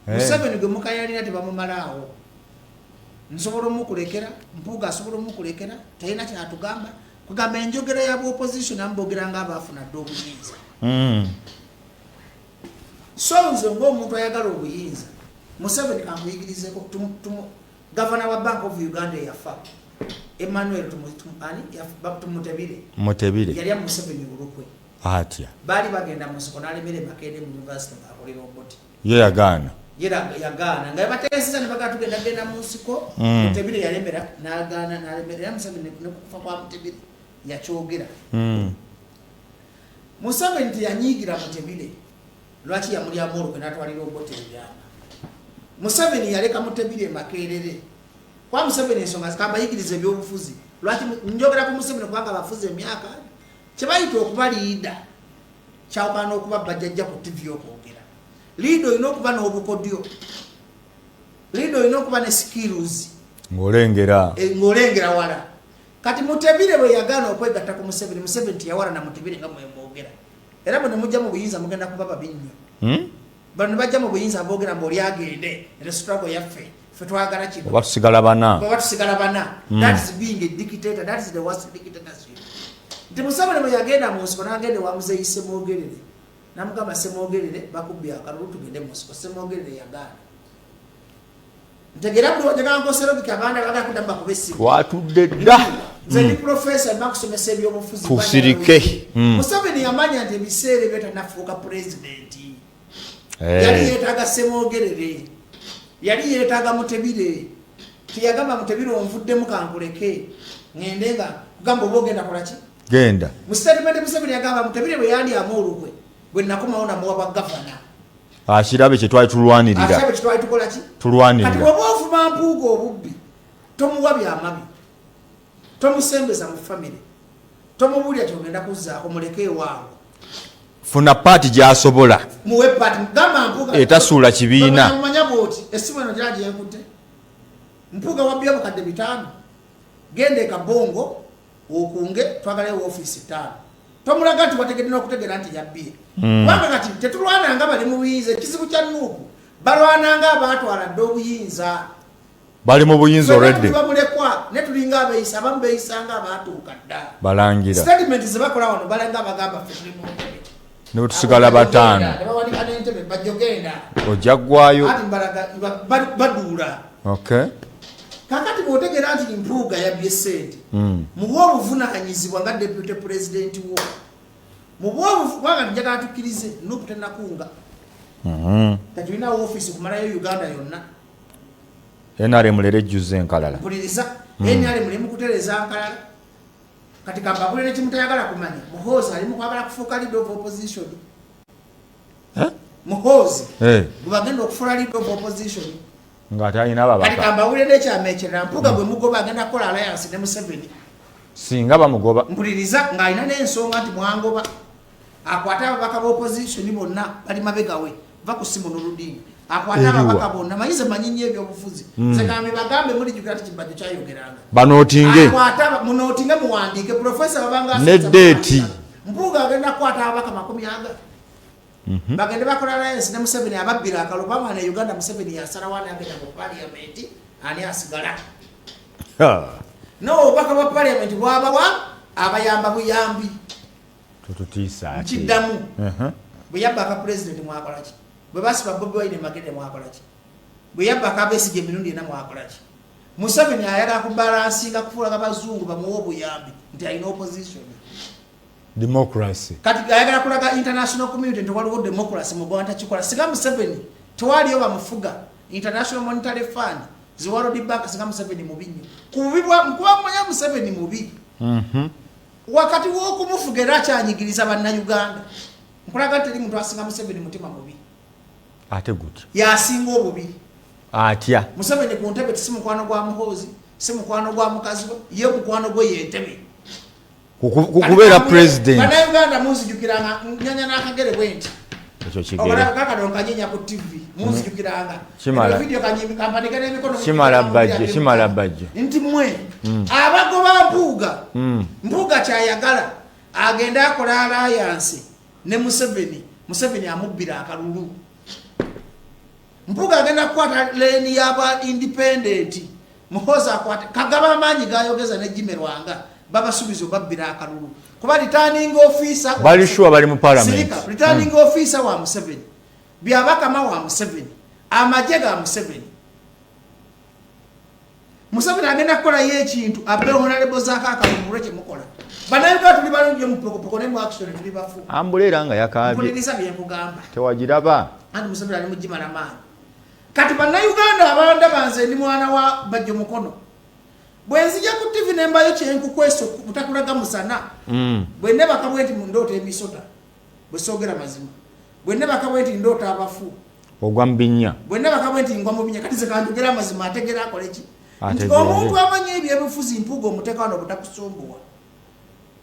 Museveni gwe mukayalira tebamumalaawo nsobola omukulekera mpuuga asobola omukulekera talina kyatugamba kugamba enjogera y'abaopposition amboogera nga abaafuna dde obuyinza so nze ng'omuntu ayagala obuyinza Museveni kankuyigirizeko gavana wa Bank of Uganda yafa Emmanuel Mutebire yali ya Museveni bulukwe atya baali bagenda mu nsiko n'alemera Makerere mu university ng'akolera oboti ye yagaana yagaana nga bateeseza ne bagala tugenda mu nsiko Mutebire yalemera n'agaana n'alemerera Museveni ne kufa kwa Mutebire yakyogera Museveni teyanyiigira Mutebire lwaki yamulyamu olukwe n'atwalira oboti ebyama Museveni yaleka Mutebire Makerere kwa Museveni ensonga zikambayigiriza ebyobufuzi lwaki njogera ku Museveni kubanga abafuzi emyaka kyebayita okuba liida kyawukana okuba bajjajja ku TV okwogera liida olina okuba n'obukodyo liida olina okuba ne skills ng'olengera wala kati Mutebire bwe yagaana okwegatta ku Museveni Museveni teyawala na Mutebire nga mwemwogera era bwe ne mujja mu buyinza mugenda kuba babi nnyo bano ne bajja mu buyinza boogera mbaoli agende resiturago yaffe ffe twagala kino oba tusigala bana that is being a dictator, that is the worst dictatorship. Nti Museveni bwe yagenda mu nsiko n'agenda ewa Muzeeyi Ssemwogerere n'amugamba Ssemwogerere bakubbi akalulu tugende mu nsiko Ssemwogerere yagaana ntegera buli wajagala nkoserobiki abaana bagala kudamba kuba essimu watudde dda nze ndi profesa alina kusomesa ebyobufuzi tusirike Museveni yamanya nti ebiseera ebyo tannafuuka pulezidenti yali yeetaaga Ssemwogerere yali yeetaaga Mutebire tiyagamba Mutebire onvuddemu kankuleke ngende nga kugamba oba ogenda kolaki genda mu statement Museveni yagamba Mutebire bwe yandyamu olukwe bwe nakomawo namuwa bagavana akirabe kye twali tulwanirira kati oba ofuma mpuuga obubbi tomuwa byamabi tomusembeza mu famire tomubulya kyogenda kuzzaako muleke ewaabwe funa paati gy'asobola muwe paati gamba mpuuga etasuula kibiina mumanya bwoti essimu eno gyali yenkute mpuuga wabbya bukadde 5 genda e Kabongo okunge twagalayo ofiisi 5 tomulaga nti wategedde n'okutegeera nti yabbye kubanga kati tetulwananga bali mu buyinza ekizibu kya Nuupu balwananga abaatwala dde obuyinza bali mu buyinza already bamulekwa ne tulinga abayisa abamu beeyisanga abaatuuka dda balangira statement ze bakola wano balanga bagamba ffe tuli mu ntebe ne tusigala 5 ne bawanika n'entebe bajjogenda ojja ggwayo ati baduula okay kakati bw'otegeera nti mpuuga yabbye ssente muwe obuvunaanyizibwa nga deputy president wo muwe kubanga njagala tukkirize Nuupu tennakunga Tajulina office kumalayo Uganda yonna. NRM lere jjuze enkalala. Mpuliriza NRM limu kutereza nkalala. Kati Kambagule ne kimutayagala kumanya. Muhoozi ali mukwagala kufuuka leader of opposition. Muhoozi. Gubagenda okufuula leader of opposition. Ngati alina ababaka. Kati Kambagule n'ekyamekera Mpuuga bwe mugoba agenda kukola alliance ne Museveni. Singa bamugoba. Mpuliriza ng'alina n'ensonga nti mwangoba. Akwata ababaka ba opposition bonna bali mabegawe. Va ku simu n'oludini. Akwata ababaka bonna mayize manyinyi ebyobufuzi. Sekambe bagambe muri jukira kibadde kyayogeranga. Banootinge. Akwata munootinge muwandiike professor babanga ne date. Mpuuga agenda kukwata ababaka 100. Bagende bakola alliance ne Museveni ababbira akalubama ne Uganda Museveni yasala wana agenda mu parliament ani asigala. No baka wa parliament bwabawa abayamba buyambi. Tututiisa ati. Kidamu. Bwe yabaka president mwakola ki? Bwe basiba Bobi Wine magende mwakola ki? Bwe yabaka Besigye mirundi ena mwakola ki? Museveni ayaga kubalansinga kufuula abazungu bamuwa obuyambi nti alina opposition. Democracy. Kati ayagala kulaga international community nti waliwo democracy mu Rwanda kikola. Singa Museveni tewaliyo bamufuga International Monetary Fund ziwalo di bank singa Museveni mubinyo. Kubibwa mkuwa mmoja Museveni mubi. Wakati wo kumufuga era kyanyigiriza banna Uganda. Nkulaga teri muntu asinga Museveni mutima mubi. Ate gutya. Yasinga obubi. Atya. Museveni ku ntebe si mukwano gwa Muhoozi, si mukwano gwa mukazi we, ye mukwano gwe yentebe. Kukubeera president. Bana Uganda muzijukiranga nyanya n'akagere bwenti. Ekyo kigere. Obalaba kakadonka nyenya ku TV muzijukiranga. Kimala. Video kanyimi kampani kene mikono. Kimala bajje. Nti mwe abagoba Mpuuga. Mpuuga kyayagala agenda akola alliance ne Museveni amubbira akalulu. Mpuuga agenda kukwata leni yaba independent. Muhoozi akwata kagaba amaanyi gayogeza ne Jimmy Lwanga. Baba subizo babbira akalulu. Kuba returning officer bali sure bali mu parliament. Sirika returning officer wa Museveni. Byabaka ma wa Museveni. Amajega Museveni. Museveni agenda kukola yekintu abe honorable zaka akalulu kye mukola. Banayiga tuli balungi mu pokopoko ne mu action tuli bafu. Ambulera nga yakabye. Kuliriza bye kugamba. Tewagiraba. Andi Museveni ali mujima na maani. Kati bannayuganda abanda banze ndi mwana wa Bajjo Mukono. Bwenzija ku TV nembayo kyenku kweso butakulaga musana. Bwenne bakabwenti mu ndoto emisota. Bwesogera mazima. Bwenne bakabwenti ndoto abafu. Ogwa mbinya. Bwenne bakabwenti ngwa mu binya kati zekanjogera mazima ategera akoleki. Omuntu amanye ebyebufuzi Mpuuga omutekano butakusumbuwa.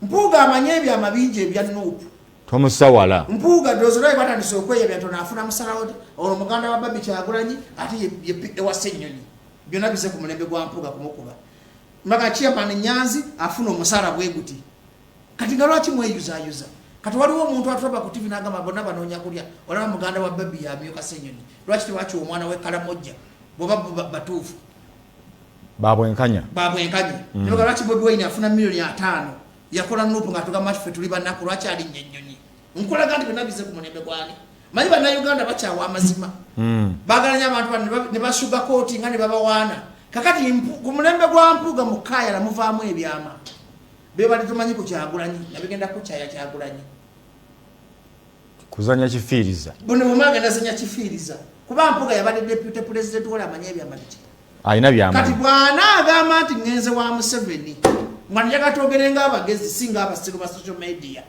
Mpuuga amanye ebya mabinje ebya Nuupu. Tomusawala. Mpuuga dozora batandise okweya byatona afuna musalawo olwo muganda wa Babi Kyagulanyi ate ye wase ennyonyi. Byonna bise ku mulembe gwa Mpuuga kumukuba. Mbaga chairman Nyanzi afuna omusala bweguti. Kati nga lwaki mweyuza. Kati waliwo omuntu atoba ku TV n'agamba bonna banoonya kulya. Olaba muganda wa Babi yamyoka senyoni. Lwaki tewachi omwana we Kalamojja. Boba batuufu. Babwenkanya. Nyoga lwaki Bobi Wine afuna $5,000,000. Yakola Nuupu nga tugamba ffe tuli bannaku lwaki ali nnyonyi. Nkulaga nti byonna bize ku mulembe gwani. Manyi bannayuganda bakyawa amazima. Bagalanya abantu ne basuga kooti nga ne babawaana. Kakati ku mulembe gwa Mpuuga mukaya na muvaamu ebyama. Be bali tumanyi ku Kyagulanyi nabigenda ku kyaya Kyagulanyi. Kuzanya kifiiriza. Bune mumaga nazanya kifiiriza. Kuba Mpuuga yabadde deputy president wala amanye ebyama biti. Alina byama. Kati bwana agamba nti ngenze wa Museveni. Mwana jaga togerenga abagezi singa abasiru ba social media.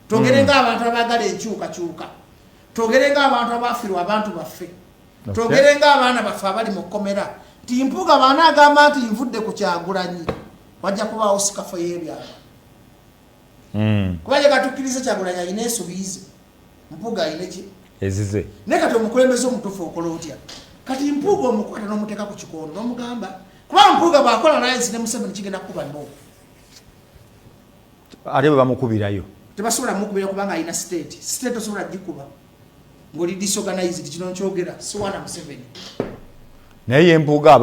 Togerenga abantu abagala enkyuka. Togerenga abantu abafirwa abantu baffe. Togerenga abaana baffe abali mu komera. Mpuuga bana agamba nti nvudde ku Kyagulanyi wajja kubaawo sikafa y'ebyama. Kuba je katukiriza Kyagulanyi alina ensuubize. Mpuuga alina ki? Ezize. Ne kati omukulembeze omutuufu okola otya? Kati Mpuuga omukwata n'omuteeka ku kikondo n'omugamba kuba Mpuuga bw'akola alliance ne Museveni kigenda kuba Nuupu. Ate bwe bamukubirayo. Tebasobola mukubira kubanga alina state. State osobola gikuba. Ng'oli disorganized kino nkyogera siwana Museveni. Naye Mpuuga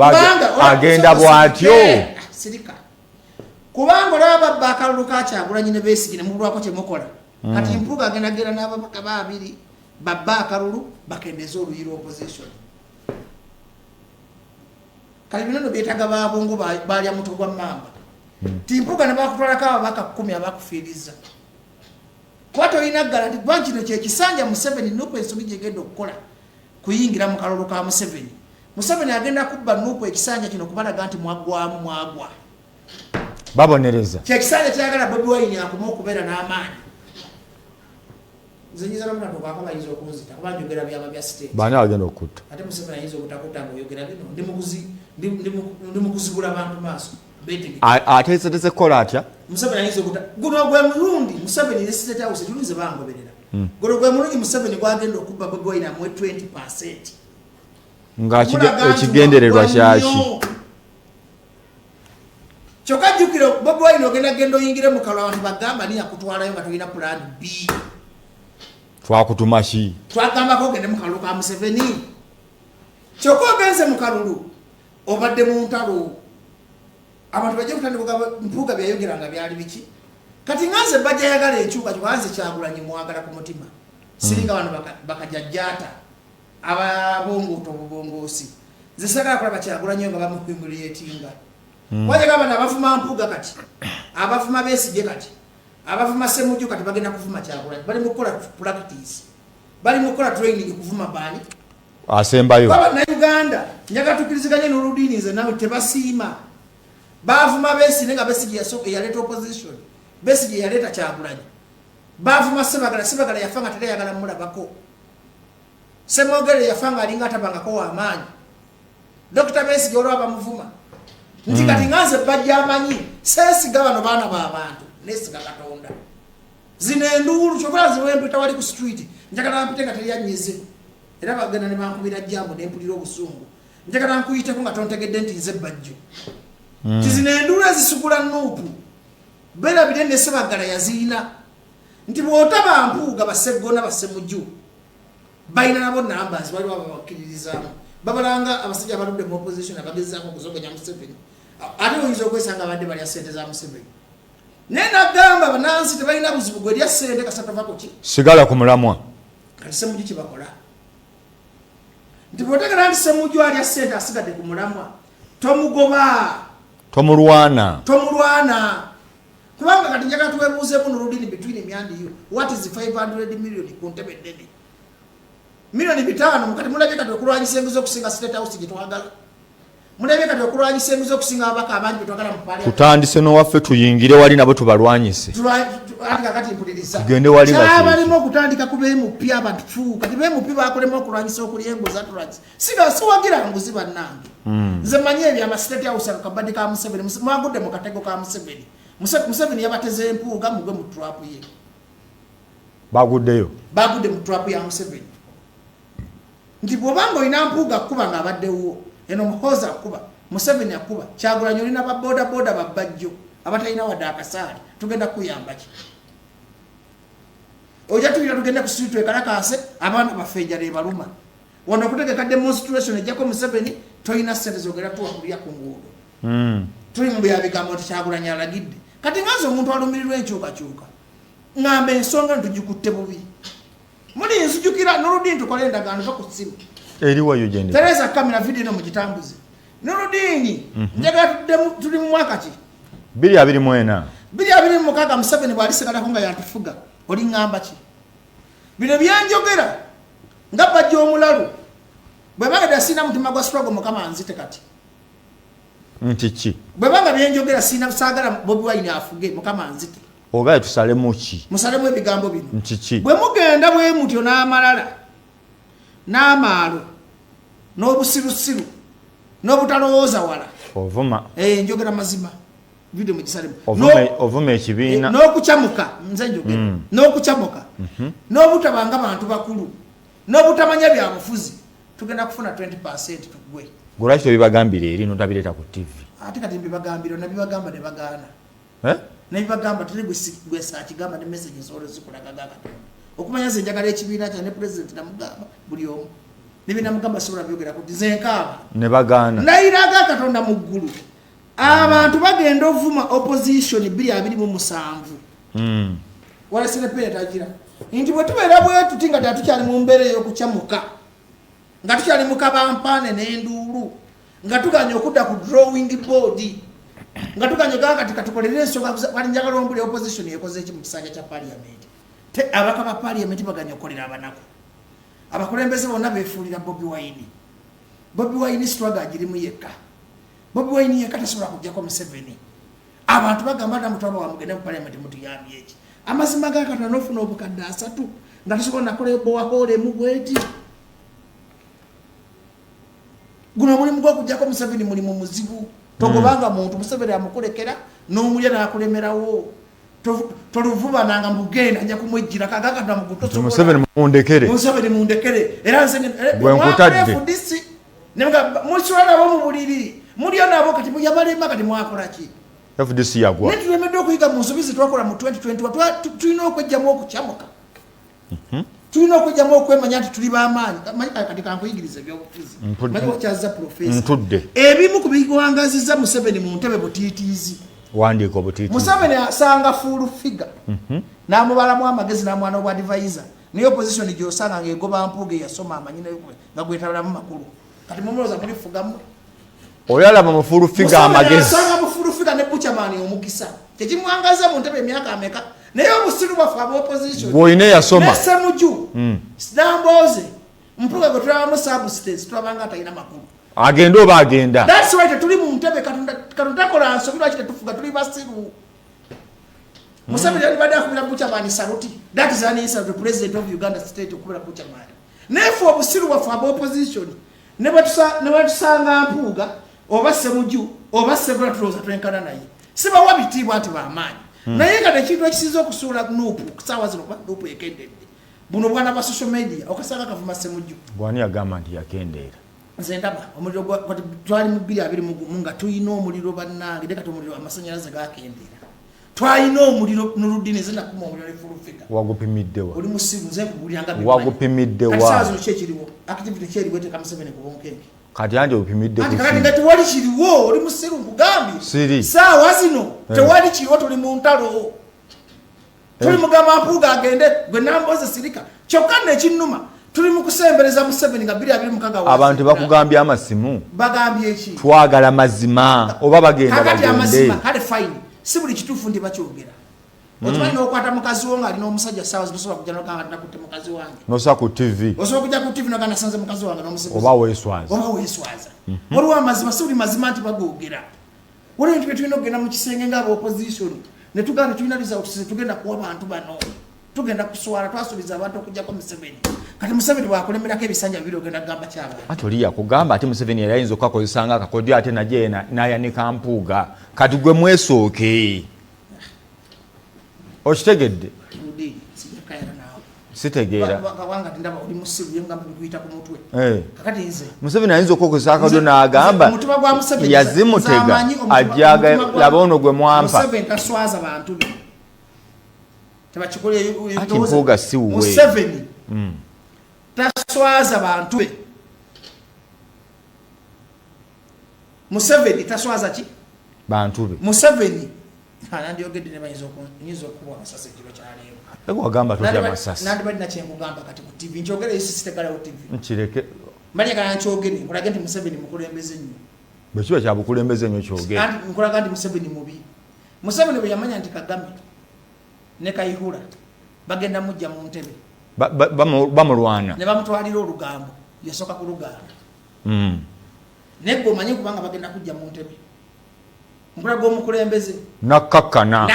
agenda bw'atyo. Sirika. Kubanga olaba bakalulu ka Kyagulanyi ne Besigye ne mulwako kye mukola. Kati Mpuuga agenda n'ababaka babiri babba akalulu bakendeza oluyiro opposition. Kali bino byetaga babongo balya muto gwa mamba. Mpuuga ne bakutwalako ababaka 10 abakufiiriza. kuba tolina garanti kuba kino kyekisanja Museveni Nuupu ensobi gyegenda okukola kuyingira mu kalolo ka Museveni agenda kubba Nuupu ekisanja kino kubalaga nti mwagwa babonereza kyekisanja kyagala Bobi Wine akoma okubeera n'amaanyi zenyiza namuna tokakaba yizo okunzita kuba njogera byama bya state baana agenda okutta ate Museveni yizo okutakuta ng'oyogera bino ndi mukuzibula abantu maaso ateesetese kukola atya Museveni ayinza okuta guno gwe mulundi Museveni ne State House tulize bangoberera guno gwe mulundi Museveni gwagenda okubba Bobi Wine amwe 20% nga ekigendererwa kyaki kyokka jjukira Bobi Wine ogenda oyingire mu kalwa abantu bagamba niya kutwalayo nga tolina plan B twakutuma ki twagambako ogende mu kalulu ka Museveni kyokka ogenze mu kalulu obadde mu ntalo abantu bajja kutandika mpuuga byayogeranga byali biki kati nganze bajja yagala enkyuka kwanze Kyagulanyi mwagala ku mutima siringa bano bakajajjata ababongoto obubongoosi zisagala kulaba Kyagulanyi nga bamuhumiliatinga wajja gaba abafuma mpuuga kati abafuma Besigye kati abafuma Ssemujju kati bagenda kuvuma Kyagulanyi bali mu kukola practice bali mu kukola training kuvuma bani asembayo baba na Uganda njaga tukiriziganye n'oludini nze nawe tebasiima bavuma Besigye nga Besigye yaleta opposition Besigye yaleta Kyagulanyi bavuma Sebagala yafanga tere yagala mulabako Semogere yafanga alinga atabangako w'amaanyi Dr. Besigye olwaba muvuma nti kati nganze bajja amanyi seesiga bano baana b'abantu neesiga Katonda zino enduulu kyokala ziwempita wali ku street njagala mpite nga teryanyize era bagenda ne bankubira jambo ne mpulira obusungu njagala nkuyiteko nga tontegedde nti nze bajjo kizina enduulu ezisugula Nuupu berabire ne Sebagala yaziina nti bw'otaba mpuuga Bassegona Bassemujju balina nabo numbers bali babakkiririzaamu babalanga abasajja abaludde mu opposition abagezaako okuzogonya Museveni ate oyinza okwesanga abadde balya ssente za Museveni naye nagamba banansi tebalina buzibu gwe lya ssente kasatavako ki sigala ku mulamwa kati Ssemujju kibakola nti bw'otegera nti Ssemujju alya ssente asigadde ku mulamwa tomugoba tomulwana kubanga kati njagala tuwebuuzeemu n'oludini between emyandi yo what is 500 million ku ntebe ennene milioni 5 kati mulabye kati okulwanyisa enguzi okusinga State House gye twagala mulabye kati okulwanyisa enguzi okusinga ababaka abangi bye twagala mu Parliament tutandise n'owaffe tuyingire wali nabo tubalwanyise kati mpuliriza tugende wali kyabalimu okutandika ku BMP abantu kati BMP bakolemu okulwanyisa okulya enguzi atulwanyisa siwagira nguzi bannange nze manyi ebyo ama State House akabadde ka Museveni mwagudde mu katego ka Museveni yabateze empuuga mugwe mu trap ye bagudde mu trap ya Museveni nti bw'obanga olina mpuuga kuba nga abaddewo eno Muhoozi akuba Museveni akuba Kyagulanyi olina babodaboda babbajjo abatalina wadde akasaali tugenda kuyamba ki ojja tuyira tugende ku street ekalakaase abaana baffe enjala ebaluma wano okutegeka demonstration ejjako Museveni tolina ssente zogera tuwa kulya ku nguudo tuli mu byabigambo nti Kyagulanyi alagidde kati nganze omuntu alumirirwa enkyukakyuka ngamba ensonga ntugikutte bubi muli nsujukira n'oludini tukole endagaano va ku ssimu eriwayo gende Teresa kamera video eno mugitambuze n'oludini njagala tuli mu mwaka ki 2024 Museveni bw'alisegalako nga yantufuga oli ngamba ki bino byanjogera nga bajja omulalu bwe banga dasina mutima gwa struggle mukama nzite kati nti ki bwe banga byenjogera sina saagala Bobi Wine afuge mukama nzite oba tusalemu ki musalemu ebigambo bino nti ki bwe mugenda bwe mutyo n'amalala n'amaalo n'obusirusiru n'obutalowooza wala ovuma njogera mazima video mugisalemu ovuma ekibiina n'okucamuka nze njogera n'okucamuka n'obutabanga bantu bakulu n'obutamanya byabufuzi tugenda kufuna 20% tugwe golaki tebibagambira eri notabireeta ku TV ate kati mbibagambira nabibagamba ne bagaana nebibagamba tuli gwesakigamba ne message zolo zikulagaga okumanya nze njagala ekibiina kya ne president namugamba buli omu nebinamugamba sobola byogera kuti nze nkaaba ne bagaana nayiraga Katonda mu ggulu abantu bagenda ovuma opposition 2027 wala sinepeya tagira nti bwe tubeera bwe tutinga tatukyali mu mbeera ey'okucamuka nga tukyali mu kabampaane n'enduulu nga tuganya okudda ku drawing board nga tuganya kati katukolere ensonga wali njagala ombuli opposition yekoze eki mu kisanja kya parliament abaka ba parliament baganya okolera abanako abakulembeze bonna befuulira Bobi Wine. Bobi Wine struggle agirimu yekka. Bobi Wine yekka tasobola kujjako Museveni. Abantu bagamba nti mutwaba wa mugende mu parliament mutuyambye eki. Amazima ga Katonda n'ofuna obukadde 3 nga tasobola nakola bowakole mu bweti. Guno mulimu gw'okujjako Museveni mulimu muzibu. Togobanga muntu Museveni amukulekera n'omulya n'akulemerawo. Toluvubananga mugenda nja kumwejjira kagakata mugutoso Museveni mundekere era nse bwenkutadde nemga mushwala bo mu buliri mulyo nabo kati muyabalema kati mwakola ki FDC yagwa netulemedde okuyiga mu nsubizi twakola mu 2020 tulina okwejjamu okucamuka tulina okwejjamu okwemanya nti tuli b'amaanyi kati kankuyigiriza ebyobufuzi manyi wakyaza profesa ebimu ku bigwangaziza Museveni mu ntebe butiitiizi wandiko butiitiizi Museveni asanga full figure n'amubalamu amagezi n'amwana obwa advisor niyo position gy'osanga ng'egoba mpuge yasoma amanyina nga gwetabalamu makulu kati mumuloza mulifugamu oyalaba mu full figure amagezi asanga mu full figure ne buchamani omukisa tekimwangaza mu ntebe emyaka ameka naye obusiru bwafe aba opposition bwoine yasoma nesemuju sidamboze mpuga gwe tulabamu substance tulabanga atalina makulu agenda oba agenda that's why tetuli mu ntebe katonda kola nsobi lwaki tetufuga tuli basiru Museveni alibadde akubira buchamani saluti that is an insult to the president of Uganda state okubira buchamani nefu obusiru bwafe aba opposition ne batusanga mpuga oba semuju oba sebula tuloza twenkana naye siba wabitibwa nti bamaanyi naye kati ekintu ekisinza okusuula nuupu kusaawa zino kuba nuupu ekendedde buno bwana ba social media okasanga kavuma semuju bwani yagamba nti yakendeera nze ndaba omuliro twali mu 2021 nga tuyina omuliro bannange ne kati omuliro amasanyalaze gakendeera twalina omuliro Nurudini zina kuma omuliro efulufiga wagupimiddewa oli musiru nze kubulyanga wagupimiddewa kati sazo kyekiriwo activity kyeriwo te Museveni kubonkenke kati anje upimidde ku kati ngati wali kiriwo oli musiru kugambi siri sawa zino tewali kiriwo tuli mu ntalo tuli mugamba mpuga agende gwe namboze sirika kyokka nekinnuma tuli mu kusembereza Museveni nga 2025 abantu bakugambye amasimu bagambye eki twagala mazima oba bagenda bagende kati amazima kale fine si buli kituufu ndi bakyogera otumanyi n'okwata mukazi wo ng'alina omusajja saawa zinosobola kujja nogamba nakutte mukazi wange nosa ku TV osobola kujja ku TV nogamba nasanze mukazi wange n'omusajja oba weeswaza waliwo amazima si buli mazima nti bagoogera waliwo ebintu bye tulina okugenda mu kisenge ng'aba opposition ne tugamba tulina results tugenda kuwa bantu bano tugenda kuswala twasuubiza abantu okujjako Museveni kati Museveni bwakulemerako ebisanja bibiri ogenda kugamba kyaba ate oli yakugamba ate Museveni yali ayinza okukakozesanga akakodyo ate naye n'ayanika mpuuga kati gwe mwesooke okitegedde sitegeera Museveni ayinza okukozesa akakodyo n'agamba yazimutega ajjaga laba ono gwe mwampa ati mpuuga si wuwe Museveni taswaza bantu be Museveni taswaza ki bantu be Museveni nandyogedde ne bayinza okuba amasasi ekiro kyaleero ego wagamba totya masasi nandi balina kyengugamba kati ku TV nkyogera esi sitegalawo TV nkireke manyagala nkyogere nkolage nti Museveni mukulembeze nnyo bwe kiba kyabukulembeze nnyo kyogere nkolaga nti Museveni mubi Museveni bwe yamanya nti Kagame ne Kayihura bagenda mujja mu ntebe bamulwana ne bamutwalira olugambo yasooka ku lugambo negwe omanyi kubanga bagenda kujja mu ntebe nkulaga omukulembeze nakakkana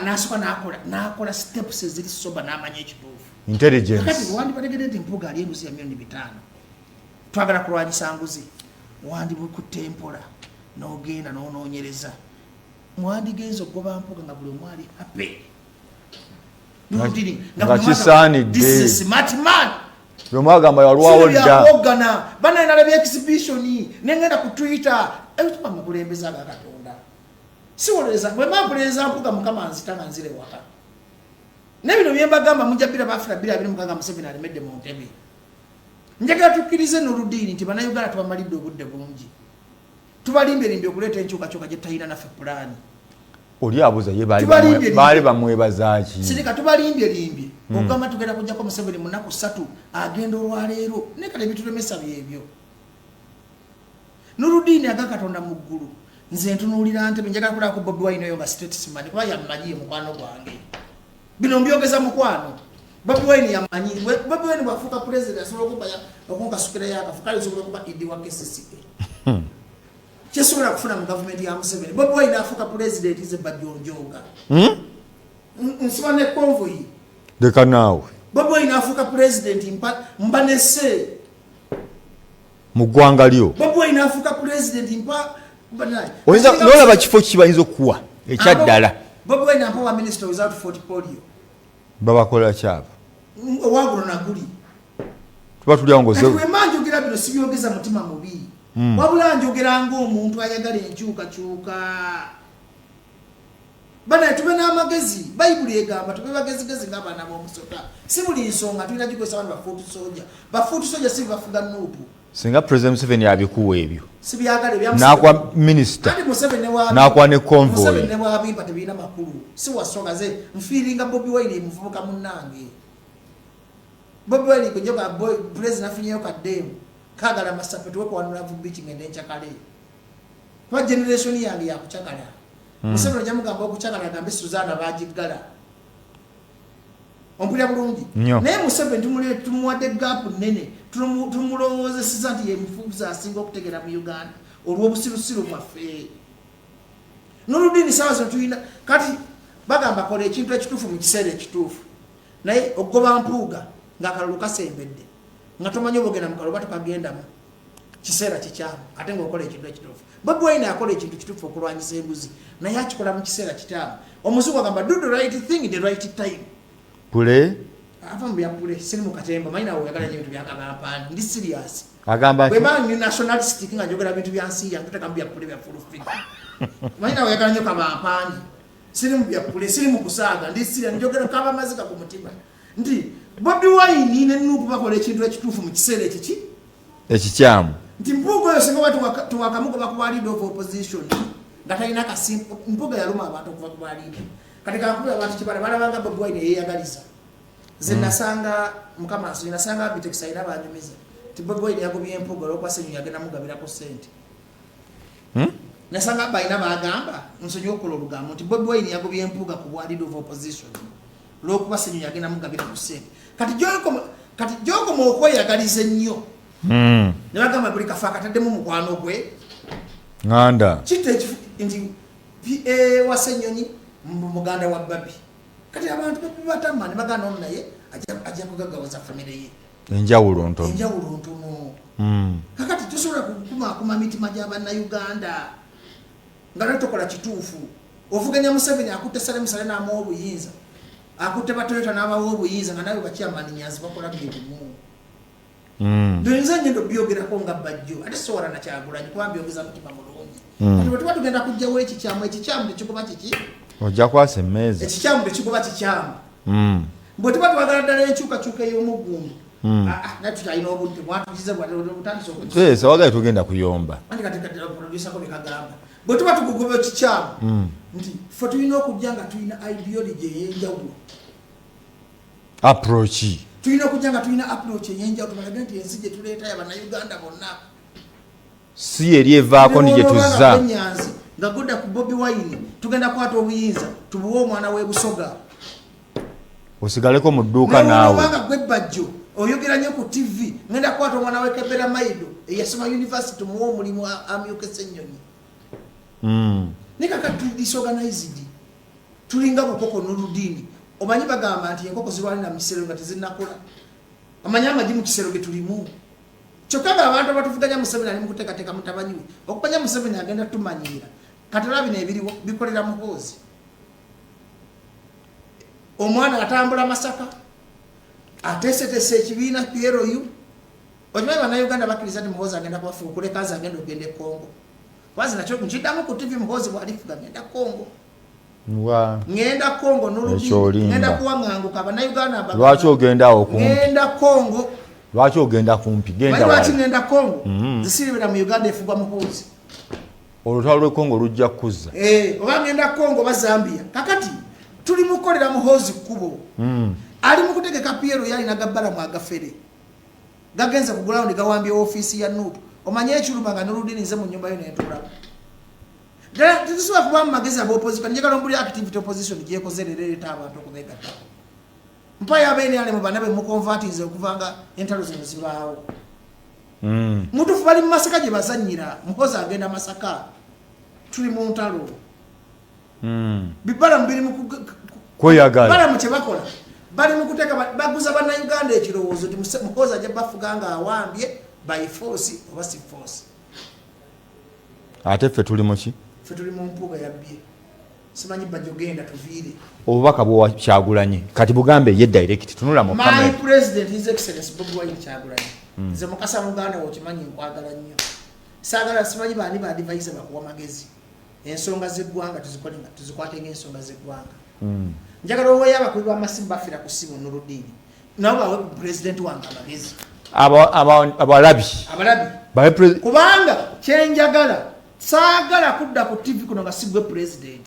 nasooka nakola steps eziri soba n'amanya ekituufu intelligence kati wandi bategedde nti mpuga ali enguzi ya milioni 5 twagala kulwanyisa nguzi wandi bukutte empola n'ogenda n'onoonyereza mwandigenza okugoba mpuga nga buli omwali happy nga kisaanidde lwemwagamba yalwawo dda bana nalabya exhibition nengenda ku Twitter ebituba mukulembeza aga Katonda siwoleza bwe mpuliriza mpuga mukama nzitanga nzire waka nebino byembagamba mujabira bafira 2025 Museveni alemedde mu ntebe njagala tukkirize Nurudini nti bannayuganda tubamalidde obudde bungi tubalimbye okuleeta enkyukakyuka gye talina naffe pulaani oli abuza ye baali bamwebazaaki sirika tubalimbye okugamba tugenda kujjako Museveni mu nnaku 3 agenda olwaleero ne kale bitulemesa byebyo Nurudini aga Katonda mu ggulu nze ntunuulira ntebe njagala kulaba ku Bobi Wine oyo nga statesman kuba yammanyiye mukwano gwange bino mbyogeza mukwano Bobi Wine yamanyi Bobi Wine bwafuuka president asobola okuba okunkasukira yakafukali osobola okuba idi wa KCCA kyesobola kufuna mu gavumenti ya Museveni. Bobi Wine afuuka president ize bajonjoga nsiba ne convoy deka naawe Bobi Wine afuuka president mbanese mu ggwanga lyo. Bobi Wine afuuka president oyinza n'olaba kifo kibayinza okuwa ekyaddala. Bobi Wine ampa minister without Fort Polio babakola kyabo owagulo naguli tuba tulyawo ngoze wemanje ogera bino sibyogeza mutima mubi wabula njogera ng'omuntu ayagala enkyukakyuka bana tube n'amagezi bayibuli egamba tube bagezigezi ng'abaana b'omusota si buli nsonga tulina gikozesa abantu bafuutu soja si bafuga nuupu singa president Museveni abikuwa ebyo sibyagala n'akwa minisita n'akwa ne convoy Museveni ne bwabimpa tebiina makulu si wasonga ze nfiiringa Bobi Wine muvubuka munnange Bobi Wine kunjoka president afunyeyo kaddemu kagala masape tuwe kwanula vubichi ngende nchakale kwa generation yange ya kuchakala Museveni jamugamba okuchakala agambe Suzana bajigala ompulira bulungi naye Museveni tumuwadde gap nene tumulowooza sizanti ye mufuuza asinga okutegera mu Uganda olw'obusirusiru bwaffe n'oludini sawa zino tulina kati bagamba kola ekintu ekituufu mu kiseera ekituufu naye okugoba mpuuga ng'akalulu kasembedde nga tomanyi obogenda mu kalulu batukagendamu kiseera kikyamu ate ng'okola ekintu ekituufu. Bobi Wine akola ekintu kituufu okulwanyisa embuzi naye akikola mu kiseera kitaamu. Omuzungu agamba do the right thing in the right time. Pule afamu bya pule siri mu katemba manyi nawe oyagala ebintu bya kagampani ndi serious agamba bwe bani nationalistic nga njogera bintu bya nsi yange tutaka bya pule bya full figure manyi nawe oyagala nyo kagampani siri mu bya pule siri mu kusaaga ndi serious njogera kaba mazika ku mutima ndi Bobi Wine ne nupu bakola ekintu ekituufu mu kiseera ekikyamu nti mpuuga oyo singa watu tuwakamugo bakuba leader of opposition nga talina kasimpu mpuuga yaluma abantu okuva ku leader kati kakubira abantu kibala balabanga Bobi Wine yeyagaliza ze nasanga mukama aso nasanga Bitex ayina banyumiza ti Bobi Wine yagobye empuuga olw'okwasenya yagenda mugabira ku sente nasanga bayina bagamba nsonyiwa okukola olugambo nti Bobi Wine yagobye empuuga ku leader of opposition olw'okwasenya yagenda mugabira ku sente kati gyoko mu okweyagaliza ennyo ne bagamba buli kafa akataddemu mukwano gwe nganda kite nti wasenyonyi muganda wa babi kati abantu babatama ne bagana ono naye ajja kugagawaza famire ye enjawulo ntono kakati tusobola kukumakuma mitima gy'Abannayuganda nga netokola kituufu ovuganya Museveni akutte Salem Saleh n'amuwa obuyinza akutte Batoyota n'abawa obuyinza nga nawe bakyamanyianzi bakola byerimu nze nyendo byogerako nga bajjo ate sobola na Kyagulanyi kuba mbyogeza mutima mulungi kati bwe tuba tugenda kujjawo ekikyamu tekikuba kiki ojja kwasa emmeeza ekikyamu tekikuba kikyamu bwe tuba twagala ddala enkyukakyuka ey'omuggundu naye tukyalina obudde mwatukize butandisa okusa wagaye tugenda kuyomba anti kati producer ko byekagamba bwe tuba tukugoba ekikyamu nti ffe tulina okujja nga tulina ideology ey'enjawulo approach tulina okujja nga tulina approach ey'enjawulo tumalaga nti ensi gye tuleeta y'Abannayuganda bonna si eri evaako ndi gye tuzza nga gudda ku Bobi Wine tugenda kwata obuyinza tubuwe omwana w'ebusoga osigaleko mu dduuka naawe obanga gwe bajjo oyogera nnyo ku TV ngenda kwata omwana w'Ekebera Maido eyasoma university tumuwe omulimu amyuke Ssennyonyi ne kakati disorganized tulinga bukoko n'oludini omanyi bagamba nti enkoko zirwanira mu kisero nga tezinnakola amanyi amagi mu kisero ge tulimu kyokka abantu abatuvuganya Museveni ali mu kuteekateeka mutabanyi we okupanya Museveni agenda tumanyiira katala bino ebiriwo bikolera Muhoozi omwana atambula Masaka ateeseteese ekibiina PLU okimanyi Bannayuganda bakkiriza nti Muhoozi agenda kubafuga kulekazi agenda okugenda e Congo wazi nakyo nkiddamu ku TV Muhoozi bw'alifuga ngenda Congo ngenda Congo n'oludini ngenda kuwaŋŋanguka Abannayuganda lwaki ogenda awo kumpi ngenda Congo lwaki ogenda kumpi genda lwaki ngenda Congo zisiribira mu Uganda efugwa Muhoozi olutalo lw'e Congo lujja kuzza oba ngenda Congo ba Zambia kakati tuli mukolera Muhoozi kkubo ali mu kutegeka PLU yalina gabbala mu agafere gagenze ku ground gawambye ofiisi ya Nuupu omanye ekiruma nga n'oludini nze mu nnyumba yo n'entuulamu ddala tetusobola kuba mu magezi ab'opposition njagala mbuli activity opposition gyekoze leero ereeta abantu okubeegattako mpaya abene ale mubanabe mukonvertize okuvanga entalo zino zibaawo mutufu bali mu Masaka gye bazanyira mukozi agenda Masaka tuli mu ntalo bibala mbiri mu kweyagala bala mu kyebakola bali mu kuteeka baguza bannayuganda ekirowoozo nti mukozi ajja bafuganga awambye by force oba si force ate ffe tuli muki ffe tuli mu mpuuga yabbye simanyi bajogenda tuviire obubaka bwe Kyagulanyi kati bugambe ye direct tunula mu my kamera president his excellence Bobi Wine Kyagulanyi nze mukasa muganda wo kimanyi nkwagala nnyo saagala simanyi baani ba advice bakuwa magezi ensonga z'eggwanga tuzikwate ng'ensonga z'eggwanga njagala oweeyo abakubi b'amasimu bafira ku ssimu Nuruddin nabo bawe president wange amagezi abalabi kubanga kyenjagala saagala kudda ku TV kuno nga sigwe president